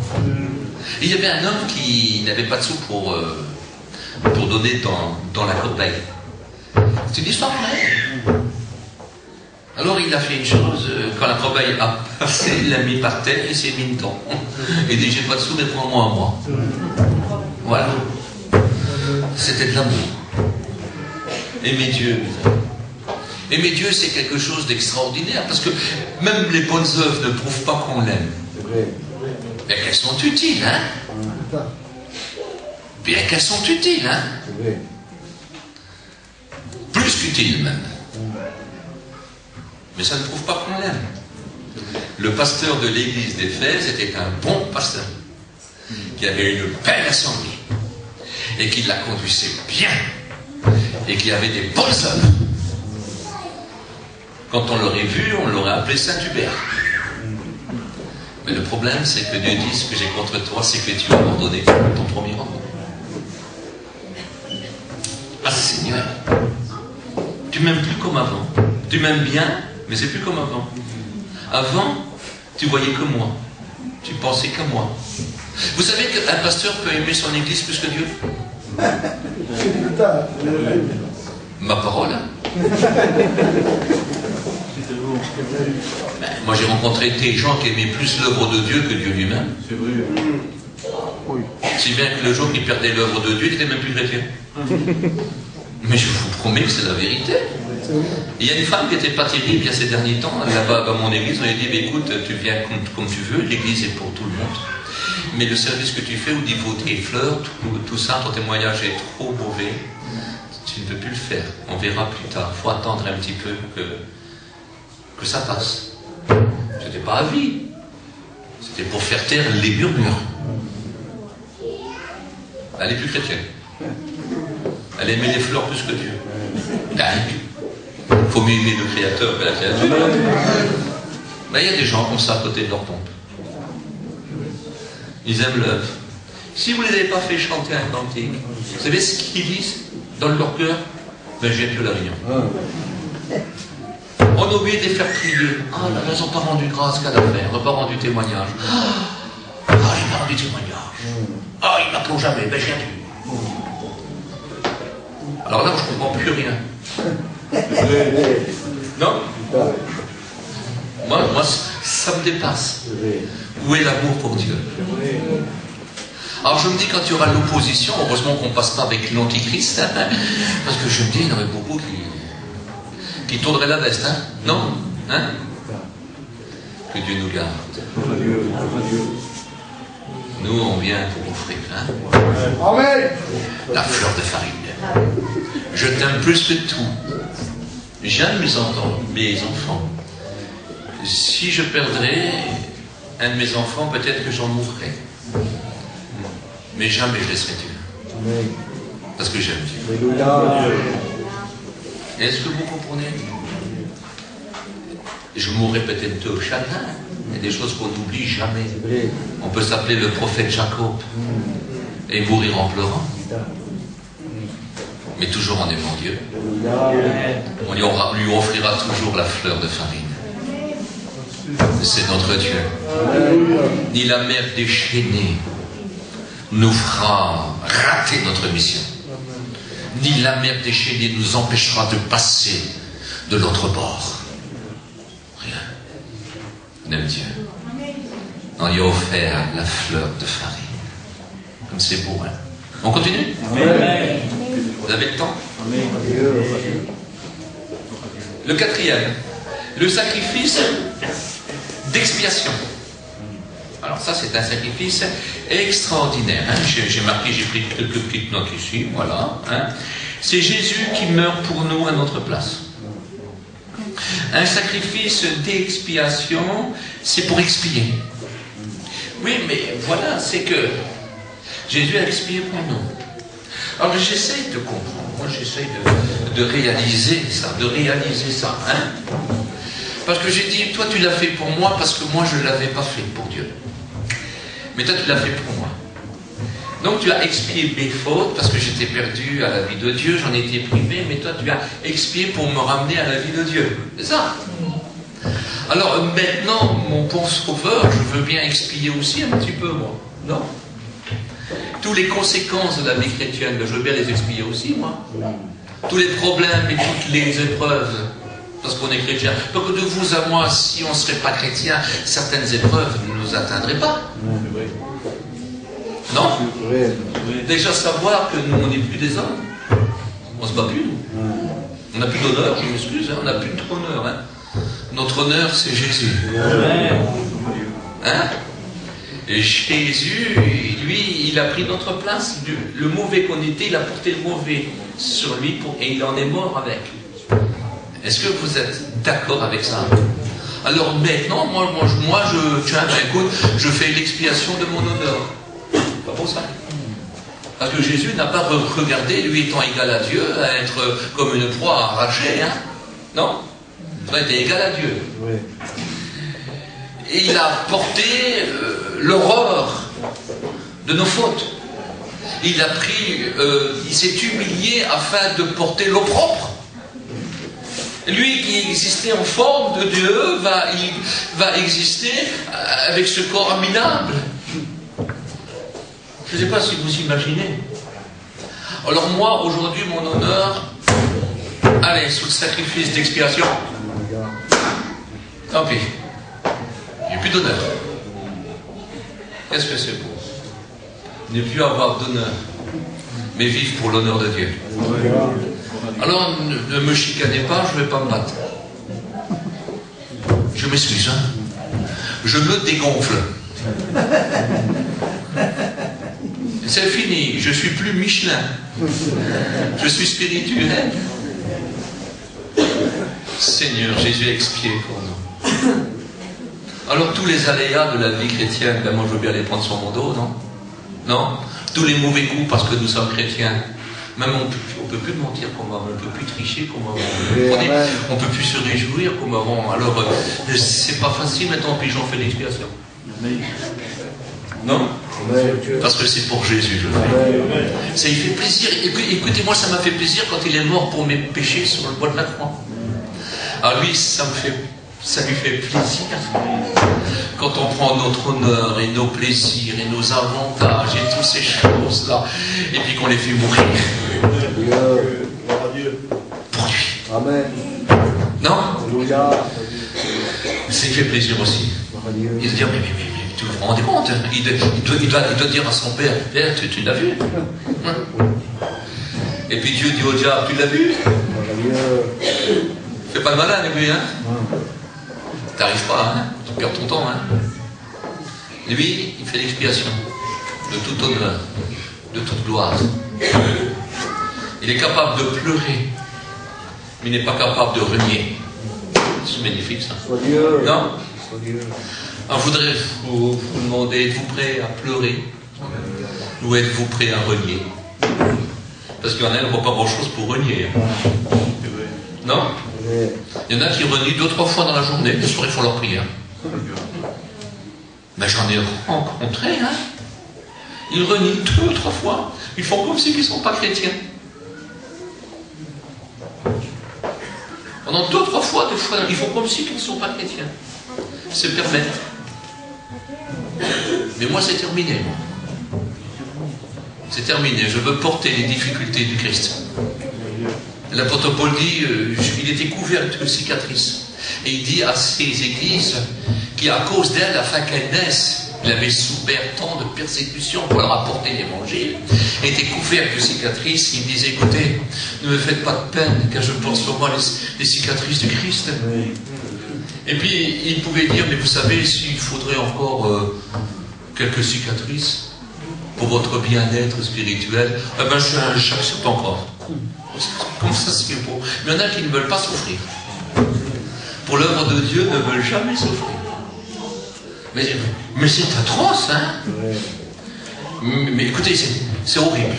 A: Il y avait un homme qui n'avait pas de sous pour donner dans la corbeille. C'est une histoire vraie. Alors il a fait une chose, quand la corbeille a passé, il l'a mis par terre et s'est mis dedans. Et dit, j'ai pas de sous, mais prends-moi à moi. Voilà. C'était de l'amour. Aimer Dieu. Aimer Dieu, c'est quelque chose d'extraordinaire, parce que même les bonnes œuvres ne prouvent pas qu'on l'aime. Bien qu'elles sont utiles, hein? Bien qu'elles sont utiles, hein? Plus qu'utiles, même. Mais ça ne prouve pas qu'on l'aime. Le pasteur de l'église d'Éphèse était un bon pasteur, qui avait une belle assemblée, et qui la conduisait bien, et qui avait des bonnes œuvres. Quand on l'aurait vu, on l'aurait appelé Saint-Hubert. Mais le problème, c'est que Dieu dit, ce que j'ai contre toi, c'est que tu as abandonné ton premier amour. Ah Seigneur, tu m'aimes plus comme avant. Tu m'aimes bien, mais c'est plus comme avant. Avant, tu voyais que moi. Tu pensais qu'à moi. Vous savez qu'un pasteur peut aimer son église plus que Dieu? Ma parole, hein? Ben, moi j'ai rencontré des gens qui aimaient plus l'œuvre de Dieu que Dieu lui-même. C'est vrai. Si bien que le jour qu'ils perdaient l'œuvre de Dieu, ils n'étaient même plus chrétiens. Mais je vous promets que c'est la vérité. Il y a une femme qui n'était pas terrible il y a ces derniers temps, là-bas à mon église, on lui a dit, écoute, tu viens comme tu veux, l'église est pour tout le monde. Mais le service que tu fais au niveau des fleurs, tout ça, ton témoignage est trop mauvais. Tu ne peux plus le faire. On verra plus tard. Il faut attendre un petit peu que ça passe. C'était pas à vie. C'était pour faire taire les murmures. Elle n'est plus chrétienne. Elle aimait les fleurs plus que Dieu. Il faut mieux aimer le Créateur que la créature. Mais il y a des gens comme ça à côté de leur pompe. Ils aiment l'œuvre. Si vous ne les avez pas fait chanter un cantique, vous savez ce qu'ils disent dans leur cœur? Ben j'aime Dieu la réunion. On a oublié de les faire prier. Ah là, ils n'ont pas rendu grâce qu'à l'affaire. Ils n'ont pas rendu témoignage. Ah, il n'a pas rendu témoignage. Ah, il n'applaudit jamais. Ben j'ai Dieu. Alors là, je ne comprends plus rien. Non? Moi, ça me dépasse. Où est l'amour pour Dieu? Alors je me dis, quand il y aura l'opposition, heureusement qu'on ne passe pas avec l'antichrist, hein, parce que je me dis, il y en aurait beaucoup qui tourneraient la veste, hein? Non? Hein? Que Dieu nous garde. Nous, on vient pour offrir, hein? Amen. La fleur de farine. Je t'aime plus que tout. J'aime mes enfants. Si je perdrais un de mes enfants, peut-être que j'en mourrais. Mais jamais je laisserai Dieu. Parce que j'aime Dieu. Est-ce que vous comprenez? Je mourrai peut-être de chagrin. Il y a des choses qu'on n'oublie jamais. On peut s'appeler le prophète Jacob et mourir en pleurant. Mais toujours en aimant Dieu. On lui offrira toujours la fleur de farine. C'est notre Dieu. Ni la mer déchaînée nous fera rater notre mission. Ni la mer déchaînée nous empêchera de passer de l'autre bord. Rien. On aime Dieu. On lui a offert la fleur de farine. Comme c'est beau, hein? On continue? Amen. Vous avez le temps? Amen. Le quatrième, le sacrifice d'expiation. Alors ça, c'est un sacrifice extraordinaire. Hein. J'ai marqué, j'ai pris quelques petites notes ici, voilà. Hein. C'est Jésus qui meurt pour nous à notre place. Un sacrifice d'expiation, c'est pour expier. Oui, mais voilà, c'est que Jésus a expié pour nous. Alors j'essaye de comprendre, moi j'essaye de réaliser ça, hein. Parce que j'ai dit, toi tu l'as fait pour moi parce que moi je ne l'avais pas fait pour Dieu. Mais toi tu l'as fait pour moi. Donc tu as expié mes fautes parce que j'étais perdu à la vie de Dieu, j'en étais privé, mais toi tu as expié pour me ramener à la vie de Dieu. C'est ça. Alors maintenant, mon bon sauveur, je veux bien expier aussi un petit peu moi. Non? Toutes les conséquences de la vie chrétienne, je veux bien les expier aussi moi. Tous les problèmes et toutes les épreuves. Parce qu'on est chrétien. Donc de vous à moi, si on ne serait pas chrétien, certaines épreuves ne nous atteindraient pas. Non? Déjà savoir que nous, on n'est plus des hommes. On ne se bat plus, nous. On n'a plus d'honneur, je m'excuse, hein, on n'a plus d'honneur. Hein. Notre honneur, c'est Jésus. Hein? Et Jésus, lui, il a pris notre place. Le mauvais qu'on était, il a porté le mauvais sur lui et il en est mort avec. Est-ce que vous êtes d'accord avec ça? Alors maintenant, moi je fais l'expiation de mon honneur. Pas pour ça. Parce que Jésus n'a pas regardé, lui étant égal à Dieu, à être comme une proie arrachée. Hein? Non? Il était égal à Dieu. Oui. Et il a porté l'horreur de nos fautes. Il s'est humilié afin de porter l'opprobre. Lui qui existait en forme de Dieu va exister avec ce corps minable. Je ne sais pas si vous imaginez. Alors moi, aujourd'hui, mon honneur, allez, sous le sacrifice d'expiation. Tant pis. J'ai plus d'honneur. Qu'est-ce que c'est beau? Ne plus avoir d'honneur, mais vivre pour l'honneur de Dieu. Alors, ne me chicanez pas, je ne vais pas me battre. Je m'excuse, hein. Je me dégonfle. C'est fini, je ne suis plus Michelin. Je suis spirituel. Seigneur, Jésus a expié pour nous. Alors tous les aléas de la vie chrétienne, ben moi je veux bien les prendre sur mon dos, non? Non? Tous les mauvais coups parce que nous sommes chrétiens. Même on ne peut plus mentir comme avant, on ne peut plus tricher comme avant, on ne peut plus se réjouir comme avant. Alors c'est pas facile maintenant, puis j'en fais l'expiation. Non? Parce que c'est pour Jésus, je le fais. Ça lui fait plaisir. Écoutez-moi, ça m'a fait plaisir quand il est mort pour mes péchés sur le bois de la croix. Alors lui, ça lui fait plaisir. Quand on prend notre honneur et nos plaisirs et nos avantages et toutes ces choses-là, et puis qu'on les fait mourir. Pour lui. Amen. Non? Ça lui fait plaisir aussi. Il se dit, mais tu vous rendez compte, hein? Il doit dire à son père, Père, tu l'as vu? Et puis Dieu dit au diable, tu l'as vu? Fais pas le malin, lui, hein? T'arrives pas, hein? Tu perds ton temps, hein? Lui, il fait l'expiation de tout honneur, de toute gloire. Il est capable de pleurer, mais il n'est pas capable de renier. C'est magnifique, ça. Non? Alors, je voudrais vous demander, êtes-vous prêt à pleurer? Ou êtes-vous prêt à renier? Parce qu'il y en a qui n'ont pas grand-chose pour renier. Non? Il y en a qui renient 2-3 fois dans la journée, le soir ils font leur prière. Ben j'en ai rencontré, hein. Ils renient 2-3 fois. Ils font comme s'ils ne sont pas chrétiens. Pendant 2-3 fois, des fois, ils font comme s'ils ne sont pas chrétiens. Se permettent. Mais moi c'est terminé. C'est terminé. Je veux porter les difficultés du Christ. L'apôtre Paul dit, il était couvert de cicatrices. Et il dit à ces églises qu'à cause d'elles, afin qu'elles naissent, il avait souffert tant de persécutions pour leur apporter l'évangile, était couvert de cicatrices. Il disait, écoutez, ne me faites pas de peine, car je porte sur moi les cicatrices du Christ. Et puis, il pouvait dire, mais vous savez, s'il faudrait encore quelques cicatrices pour votre bien-être spirituel, eh ben, j'accepte encore. Comme ça, c'est beau. Mais il y en a qui ne veulent pas souffrir. Pour l'œuvre de Dieu, ne veulent jamais souffrir. Mais c'est atroce, hein? Mais écoutez, c'est horrible.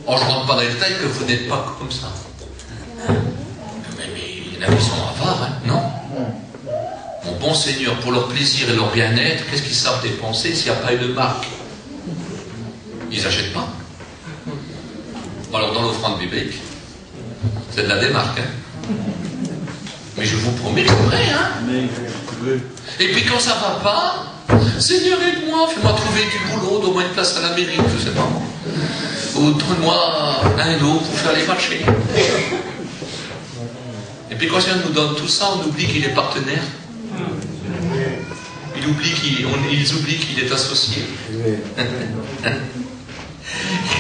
A: Oh, je ne rentre pas dans les détails que vous n'êtes pas comme ça. Mais il y en a qui sont avares, hein? Non? Mon bon Seigneur, pour leur plaisir et leur bien-être, qu'est-ce qu'ils savent dépenser s'il n'y a pas une marque? Ils n'achètent pas. Alors dans l'offrande biblique, c'est de la démarque. Hein? Mais je vous promets que c'est vrai. Hein? Et puis quand ça ne va pas, Seigneur aide-moi, fais-moi trouver du boulot, donne-moi une place à la mairie, je ne sais pas. Ou donne-moi un lot pour faire les marchés. Et puis quand Dieu nous donne tout ça, on oublie qu'il est partenaire. Ils oublient qu'il est associé.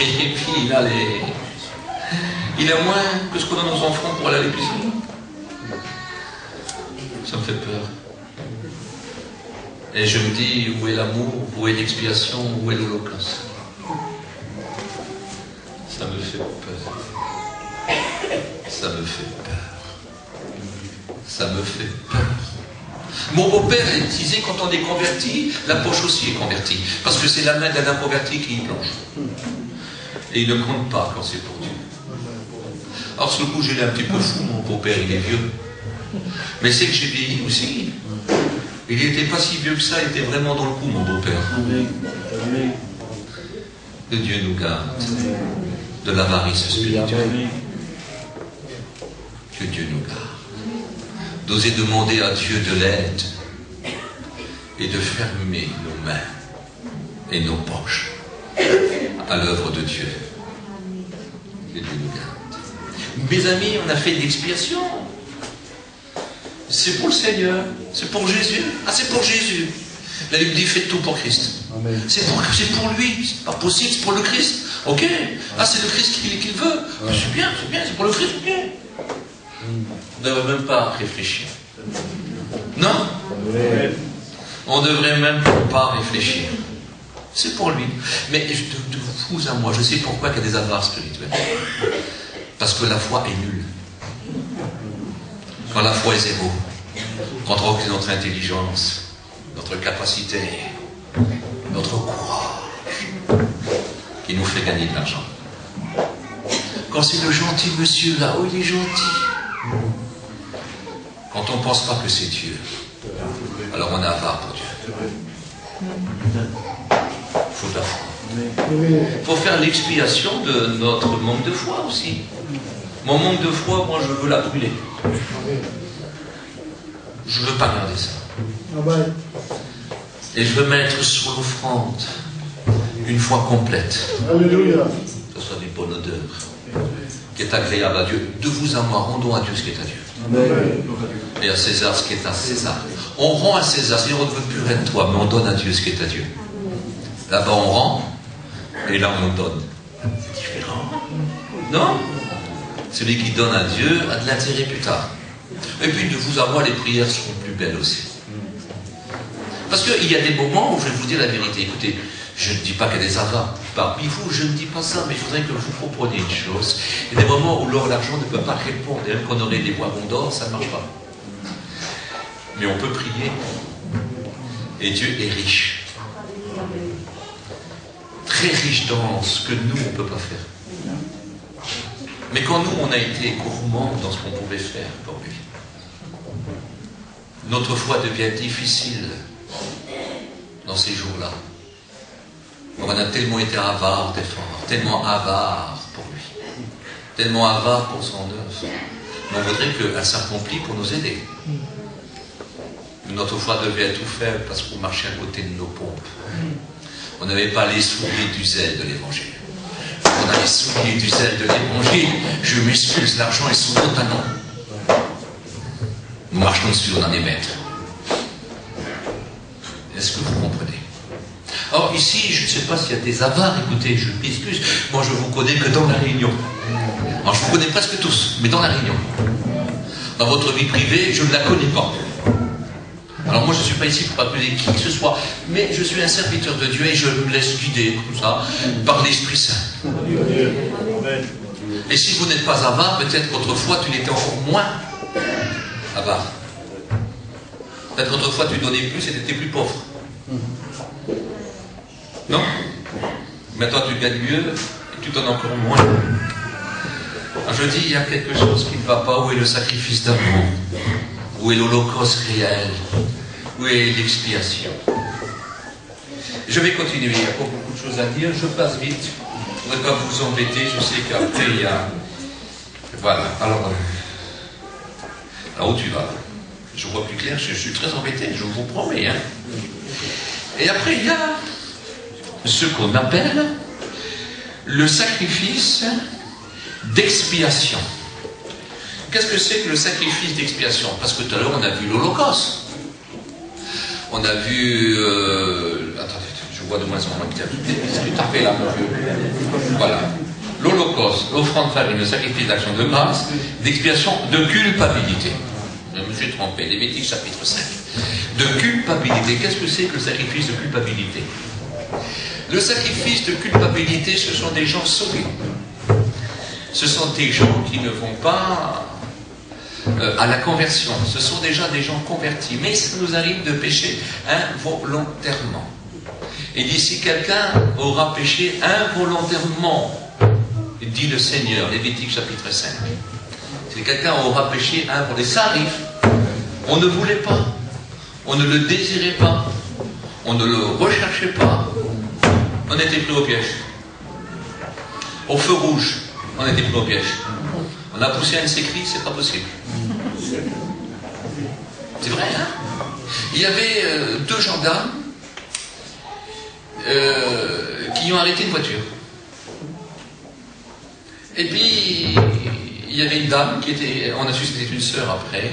A: Et puis Il a moins que ce qu'on donne aux enfants pour aller à l'épicerie. Ça me fait peur. Et je me dis, où est l'amour, où est l'expiation, où est l'holocauste? Ça me fait peur. Ça me fait peur. Ça me fait peur. Mon beau-père disait, quand on est converti, la poche aussi est convertie. Parce que c'est la main d'un inconverti qui y plonge. Et il ne compte pas quand c'est pour Dieu. Alors, sur le coup, j'ai l'air un petit peu fou, mon beau-père, il est vieux. Mais c'est que j'ai vieilli aussi. Il n'était pas si vieux que ça, il était vraiment dans le coup, mon beau-père. Que Dieu nous garde de l'avarice spirituelle. Que Dieu nous garde. D'oser demander à Dieu de l'aide et de fermer nos mains et nos poches à l'œuvre de Dieu. Que Dieu nous garde. Mes amis, on a fait de l'expiation. C'est pour le Seigneur, c'est pour Jésus. Ah, c'est pour Jésus. La Bible dit, faites tout pour Christ. C'est pour lui, c'est pas possible, c'est pour le Christ. Ok. Ah, c'est le Christ qu'il veut. C'est bien, c'est pour le Christ, c'est bien. On ne devrait même pas réfléchir. Non? On ne devrait même pas réfléchir. C'est pour lui. Mais de vous à moi, je sais pourquoi il y a des avares spirituels. Parce que la foi est nulle. Quand la foi est zéro, quand on voit que notre intelligence, notre capacité, notre courage, qui nous fait gagner de l'argent. Quand c'est le gentil monsieur là, oh il est gentil. Quand on ne pense pas que c'est Dieu, alors on est avare pour Dieu. Il faut de la foi. Il faut faire l'expiation de notre manque de foi aussi. Mon manque de foi, moi je veux la brûler. Je ne veux pas garder ça. Et je veux mettre sur l'offrande une foi complète. Alléluia. Que ce soit des bonnes odeurs, qui est agréable à Dieu. De vous à moi, rendons à Dieu ce qui est à Dieu. Amen. Et à César ce qui est à César. On rend à César, c'est-à-dire on ne veut plus rien de toi, mais on donne à Dieu ce qui est à Dieu. Là-bas on rend, et là on donne. C'est différent. Non? Celui qui donne à Dieu a de l'intérêt plus tard. Et puis de vous à moi, les prières seront plus belles aussi. Parce qu'il y a des moments où je vais vous dire la vérité. Écoutez, je ne dis pas qu'il y a des avares parmi vous, je ne dis pas ça, mais il faudrait que vous compreniez une chose. Il y a des moments où l'or et l'argent ne peuvent pas répondre. Et même qu'on aurait des wagons d'or, ça ne marche pas. Mais on peut prier. Et Dieu est riche. Très riche dans ce que nous, on ne peut pas faire. Mais quand nous, on a été gourmands dans ce qu'on pouvait faire pour lui, notre foi devient difficile dans ces jours-là. On a tellement été avare d'efforts, tellement avare pour lui, tellement avare pour son œuvre. Mais on voudrait qu'elle s'accomplit pour nous aider. Notre foi devait tout faire parce qu'on marchait à côté de nos pompes. On n'avait pas les souliers du zèle de l'évangile. On a les souliers du zèle de l'évangile. Je m'excuse, l'argent est sous nos talons. Nous marchons sur dans des mètres. Est-ce que vous comprenez? Or, ici, je ne sais pas s'il y a des avares. Écoutez, je m'excuse. Moi, je ne vous connais que dans la réunion. Alors, je vous connais presque tous, mais dans la réunion. Dans votre vie privée, je ne la connais pas. Alors moi je ne suis pas ici pour accuser qui que ce soit, mais je suis un serviteur de Dieu et je me laisse guider comme ça par l'Esprit Saint. Et si vous n'êtes pas avare, peut-être qu'autrefois tu n'étais encore moins avare. Peut-être qu'autrefois tu donnais plus et tu étais plus pauvre. Non? Maintenant tu gagnes mieux et tu donnes encore moins. Alors je dis, il y a quelque chose qui ne va pas. Où est le sacrifice d'amour? Où est l'holocauste réel? Où est l'expiation? Je vais continuer, il y a encore beaucoup de choses à dire, je passe vite. Je ne voudrais pas vous embêter, je sais qu'après il y a... Voilà, alors où tu vas? Je vois plus clair, je suis très embêté, je vous promets. Hein. Et après il y a ce qu'on appelle le sacrifice d'expiation. Qu'est-ce que c'est que le sacrifice d'expiation? Parce que tout à l'heure, on a vu l'Holocauste. On a vu... Attendez, je vois de moins en moins bien. Qu'est-ce que tu as fait là, mon vieux? Voilà. l'Holocauste, l'offrande farine, le sacrifice d'action de grâce, d'expiation, de culpabilité. Je me suis trompé, Lévitique chapitre 5. De culpabilité. Qu'est-ce que c'est que le sacrifice de culpabilité? Le sacrifice de culpabilité, ce sont des gens sauvés. Ce sont des gens qui ne vont pas à la conversion. Ce sont déjà des gens convertis. Mais ça nous arrive de pécher involontairement. Et dit, si quelqu'un aura péché involontairement, dit le Seigneur, Lévitique chapitre 5. Si quelqu'un aura péché involontairement, ça arrive. On ne voulait pas. On ne le désirait pas. On ne le recherchait pas. On était pris au piège. Au feu rouge, on était pris au piège. On a poussé un de ses cris, c'est pas possible. C'est vrai, hein? Il y avait deux gendarmes qui ont arrêté une voiture. Et puis, il y avait une dame qui était, on a su que c'était une sœur après,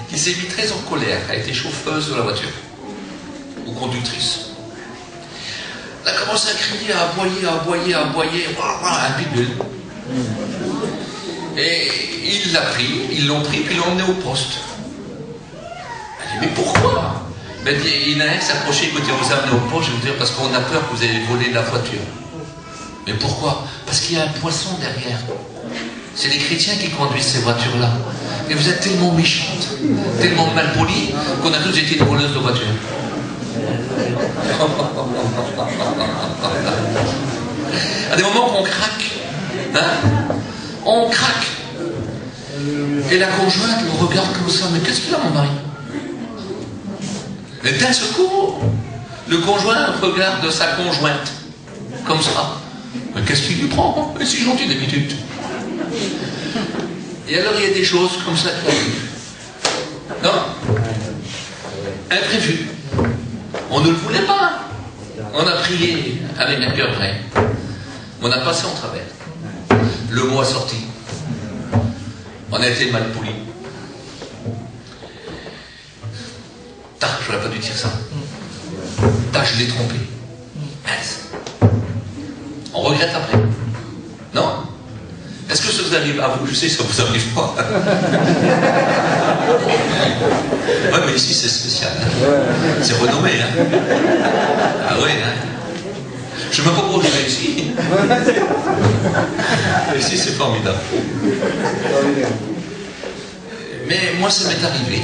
A: qui s'est mise très en colère. Elle a été chauffeuse de la voiture, ou conductrice. Elle a commencé à crier, à aboyer, un pitbull. Et il l'a pris, ils l'ont pris, puis ils l'ont emmené au poste. Elle dit, mais pourquoi? Ben, il y en a un qui s'est approché, écoutez, vous amenez au poste, je vais vous dire, parce qu'on a peur que vous ayez volé la voiture. Mais pourquoi? Parce qu'il y a un poisson derrière. C'est les chrétiens qui conduisent ces voitures-là. Et vous êtes tellement méchantes, tellement malpolies, qu'on a tous été une voleuse de voiture. À des moments qu'on craque, hein? On craque. Et la conjointe le regarde comme ça, mais qu'est-ce qu'il a, mon mari? Mais d'un secours, le conjoint regarde sa conjointe comme ça. Mais qu'est-ce qu'il lui prend? Il est si gentil d'habitude. Et alors il y a des choses comme ça qui arrivent. Non? Imprévues. On ne le voulait pas. On a prié avec un cœur vrai. On a passé en travers. Le mot a sorti. On a été mal poli. J'aurais pas dû dire ça. Je l'ai trompé. On regrette après. Non? Est-ce que ça vous arrive à vous? Je sais que ça vous arrive pas. Ouais, mais ici c'est spécial. Hein? C'est renommé. Hein? Ah oui, hein? Je ne sais même pas pourquoi je vais ici. Ici c'est formidable. Mais moi ça m'est arrivé.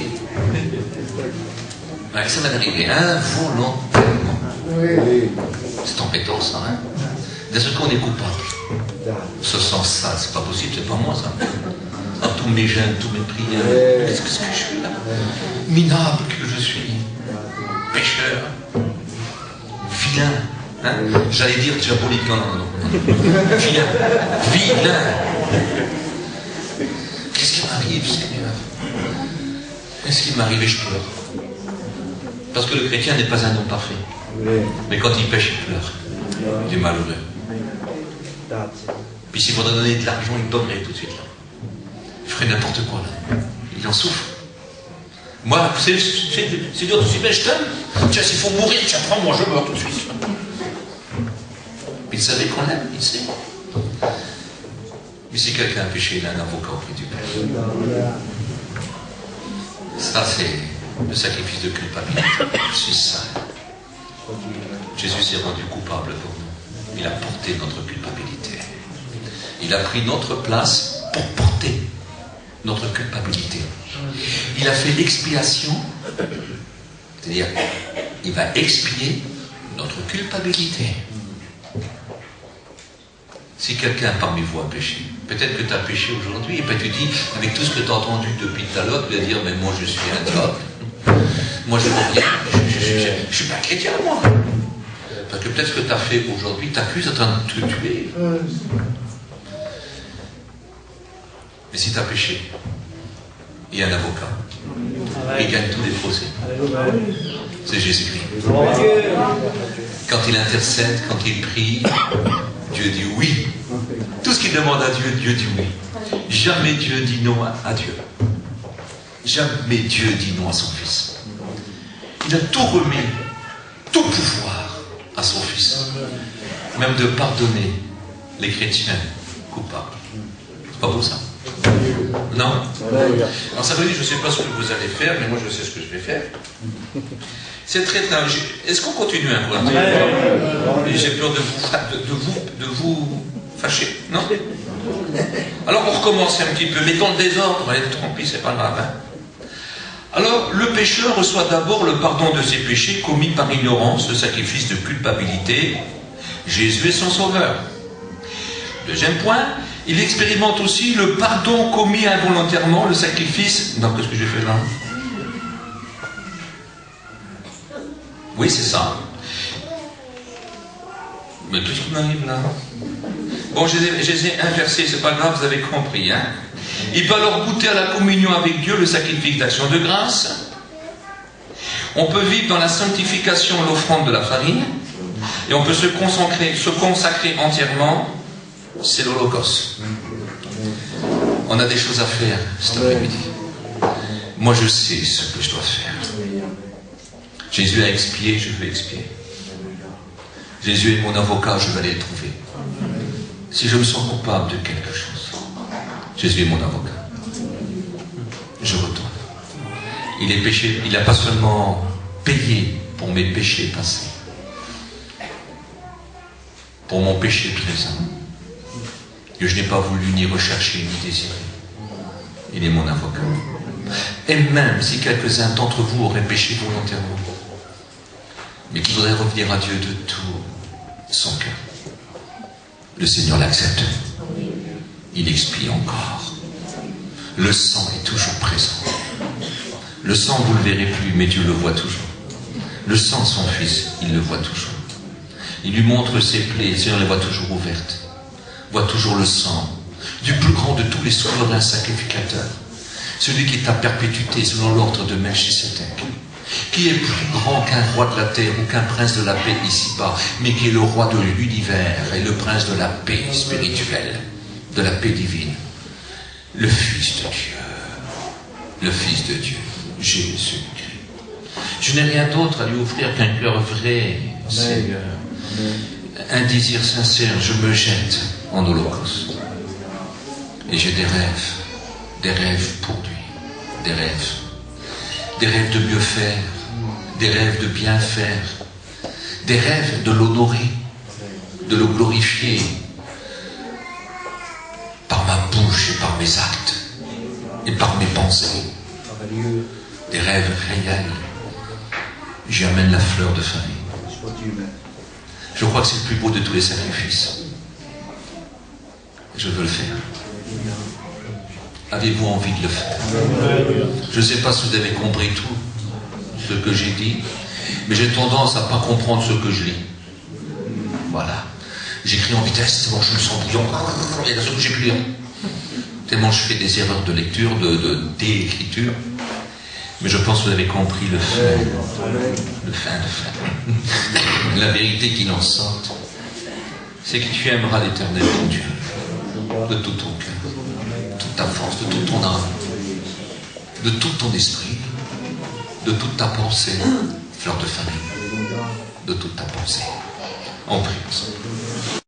A: Ouais, ça m'est arrivé involontairement. C'est embêtant ça, hein? D'un seul coup on est coupable. Ce sens sale, c'est pas possible, c'est pas moi ça. Dans tous mes gènes, tous mes prières, qu'est-ce que je suis là? Minable que je suis. Pécheur. Vilain. Hein? J'allais dire diabolique, non. Vilain. Vilain. Qu'est-ce qui m'arrive, Seigneur? Qu'est-ce qui m'arrive et je pleure? Parce que le chrétien n'est pas un homme parfait. Mais quand il pêche, il pleure. Il est malheureux. Puis s'il faudrait donner de l'argent, il donnerait tout de suite. Là. Il ferait n'importe quoi là. Il en souffre. Moi, c'est dur tout de suite, mais je t'aime. Tiens, s'il faut mourir, tiens, prends-moi, je meurs tout de suite. Il savait qu'on l'aime, il sait. Mais si quelqu'un a péché, il a un avocat auprès du Père. Ça, c'est le sacrifice de culpabilité. Je suis sale. Jésus s'est rendu coupable pour nous. Il a porté notre culpabilité. Il a pris notre place pour porter notre culpabilité. Il a fait l'expiation, c'est-à-dire, il va expier notre culpabilité. Si quelqu'un parmi vous a péché, peut-être que tu as péché aujourd'hui, et puis tu dis, avec tout ce que tu as entendu depuis tout à l'heure, tu vas dire, mais moi je suis un diable. Moi je ne je suis pas chrétien, moi. Parce que peut-être ce que tu as fait aujourd'hui t'accuse en train de te tuer. Mais si tu as péché, il y a un avocat. Il gagne tous les procès. C'est Jésus-Christ. Quand il intercède, quand il prie, Dieu dit oui. Tout ce qu'il demande à Dieu, Dieu dit oui. Jamais Dieu dit non à Dieu. Jamais Dieu dit non à son Fils. Il a tout remis, tout pouvoir à son Fils. Même de pardonner les chrétiens coupable. C'est pas beau ça? Non? Alors ça veut dire, je ne sais pas ce que vous allez faire, mais moi je sais ce que je vais faire. C'est très tard. Est-ce qu'on continue un peu? J'ai peur de vous fâcher, non? Alors on recommence un petit peu, mais dans le désordre, tant pis, c'est pas grave. Hein? Alors, le pécheur reçoit d'abord le pardon de ses péchés commis par ignorance, le sacrifice de culpabilité. Jésus est son sauveur. Deuxième point, il expérimente aussi le pardon commis involontairement, le sacrifice... Non, qu'est-ce que j'ai fait là? Oui, c'est ça. Mais qu'est-ce qui m'arrive là? Bon, je les ai inversés, c'est pas grave, vous avez compris, hein? Il peut alors goûter à la communion avec Dieu, le sacrifice d'action de grâce. On peut vivre dans la sanctification, l'offrande de la farine. Et on peut se consacrer entièrement, c'est l'Holocauste. On a des choses à faire cet après-midi. Moi je sais ce que je dois faire. Jésus a expié, je veux expier. Jésus est mon avocat, je vais aller le trouver. Si je me sens coupable de quelque chose, Jésus est mon avocat. Je retourne. Il est péché, il n'a pas seulement payé pour mes péchés passés, pour mon péché présent, que je n'ai pas voulu ni rechercher ni désirer. Il est mon avocat. Et même si quelques-uns d'entre vous auraient péché volontairement, mais qui voudraient revenir à Dieu de tout son cœur, le Seigneur l'accepte. Il expie encore. Le sang est toujours présent. Le sang, vous ne le verrez plus, mais Dieu le voit toujours. Le sang de son Fils, il le voit toujours. Il lui montre ses plaies, le Seigneur les voit toujours ouvertes. Voit toujours le sang du plus grand de tous les souverains sacrificateurs. Celui qui est à perpétuité selon l'ordre de Melchisédek. Qui est plus grand qu'un roi de la terre ou qu'un prince de la paix ici-bas, mais qui est le roi de l'univers et le prince de la paix spirituelle, de la paix divine. Le Fils de Dieu. Le Fils de Dieu. Jésus. Je n'ai rien d'autre à lui offrir qu'un cœur vrai, Seigneur. Un désir sincère, je me jette en holocauste. Et j'ai des rêves pour lui, des rêves de mieux faire, des rêves de bien faire, des rêves de l'honorer, de le glorifier par ma bouche et par mes actes et par mes pensées. Des rêves réels. J'y amène la fleur de famille. Je crois que c'est le plus beau de tous les sacrifices. Je veux le faire. Avez-vous envie de le faire? Je ne sais pas si vous avez compris tout ce que j'ai dit, mais j'ai tendance à ne pas comprendre ce que je lis. Voilà. J'écris en vitesse, tellement je me sens bouillant. Il y a des choses que j'ai plus lire. Tellement je fais des erreurs de lecture, d'écriture. Mais je pense que vous avez compris le fin. Le fin de fin. La vérité qui en sort, c'est que tu aimeras l'Éternel ton Dieu. De tout ton cœur, de toute ta force, de toute ton âme, de tout ton esprit, de toute ta pensée, fleur de famille, de toute ta pensée. On prie ensemble.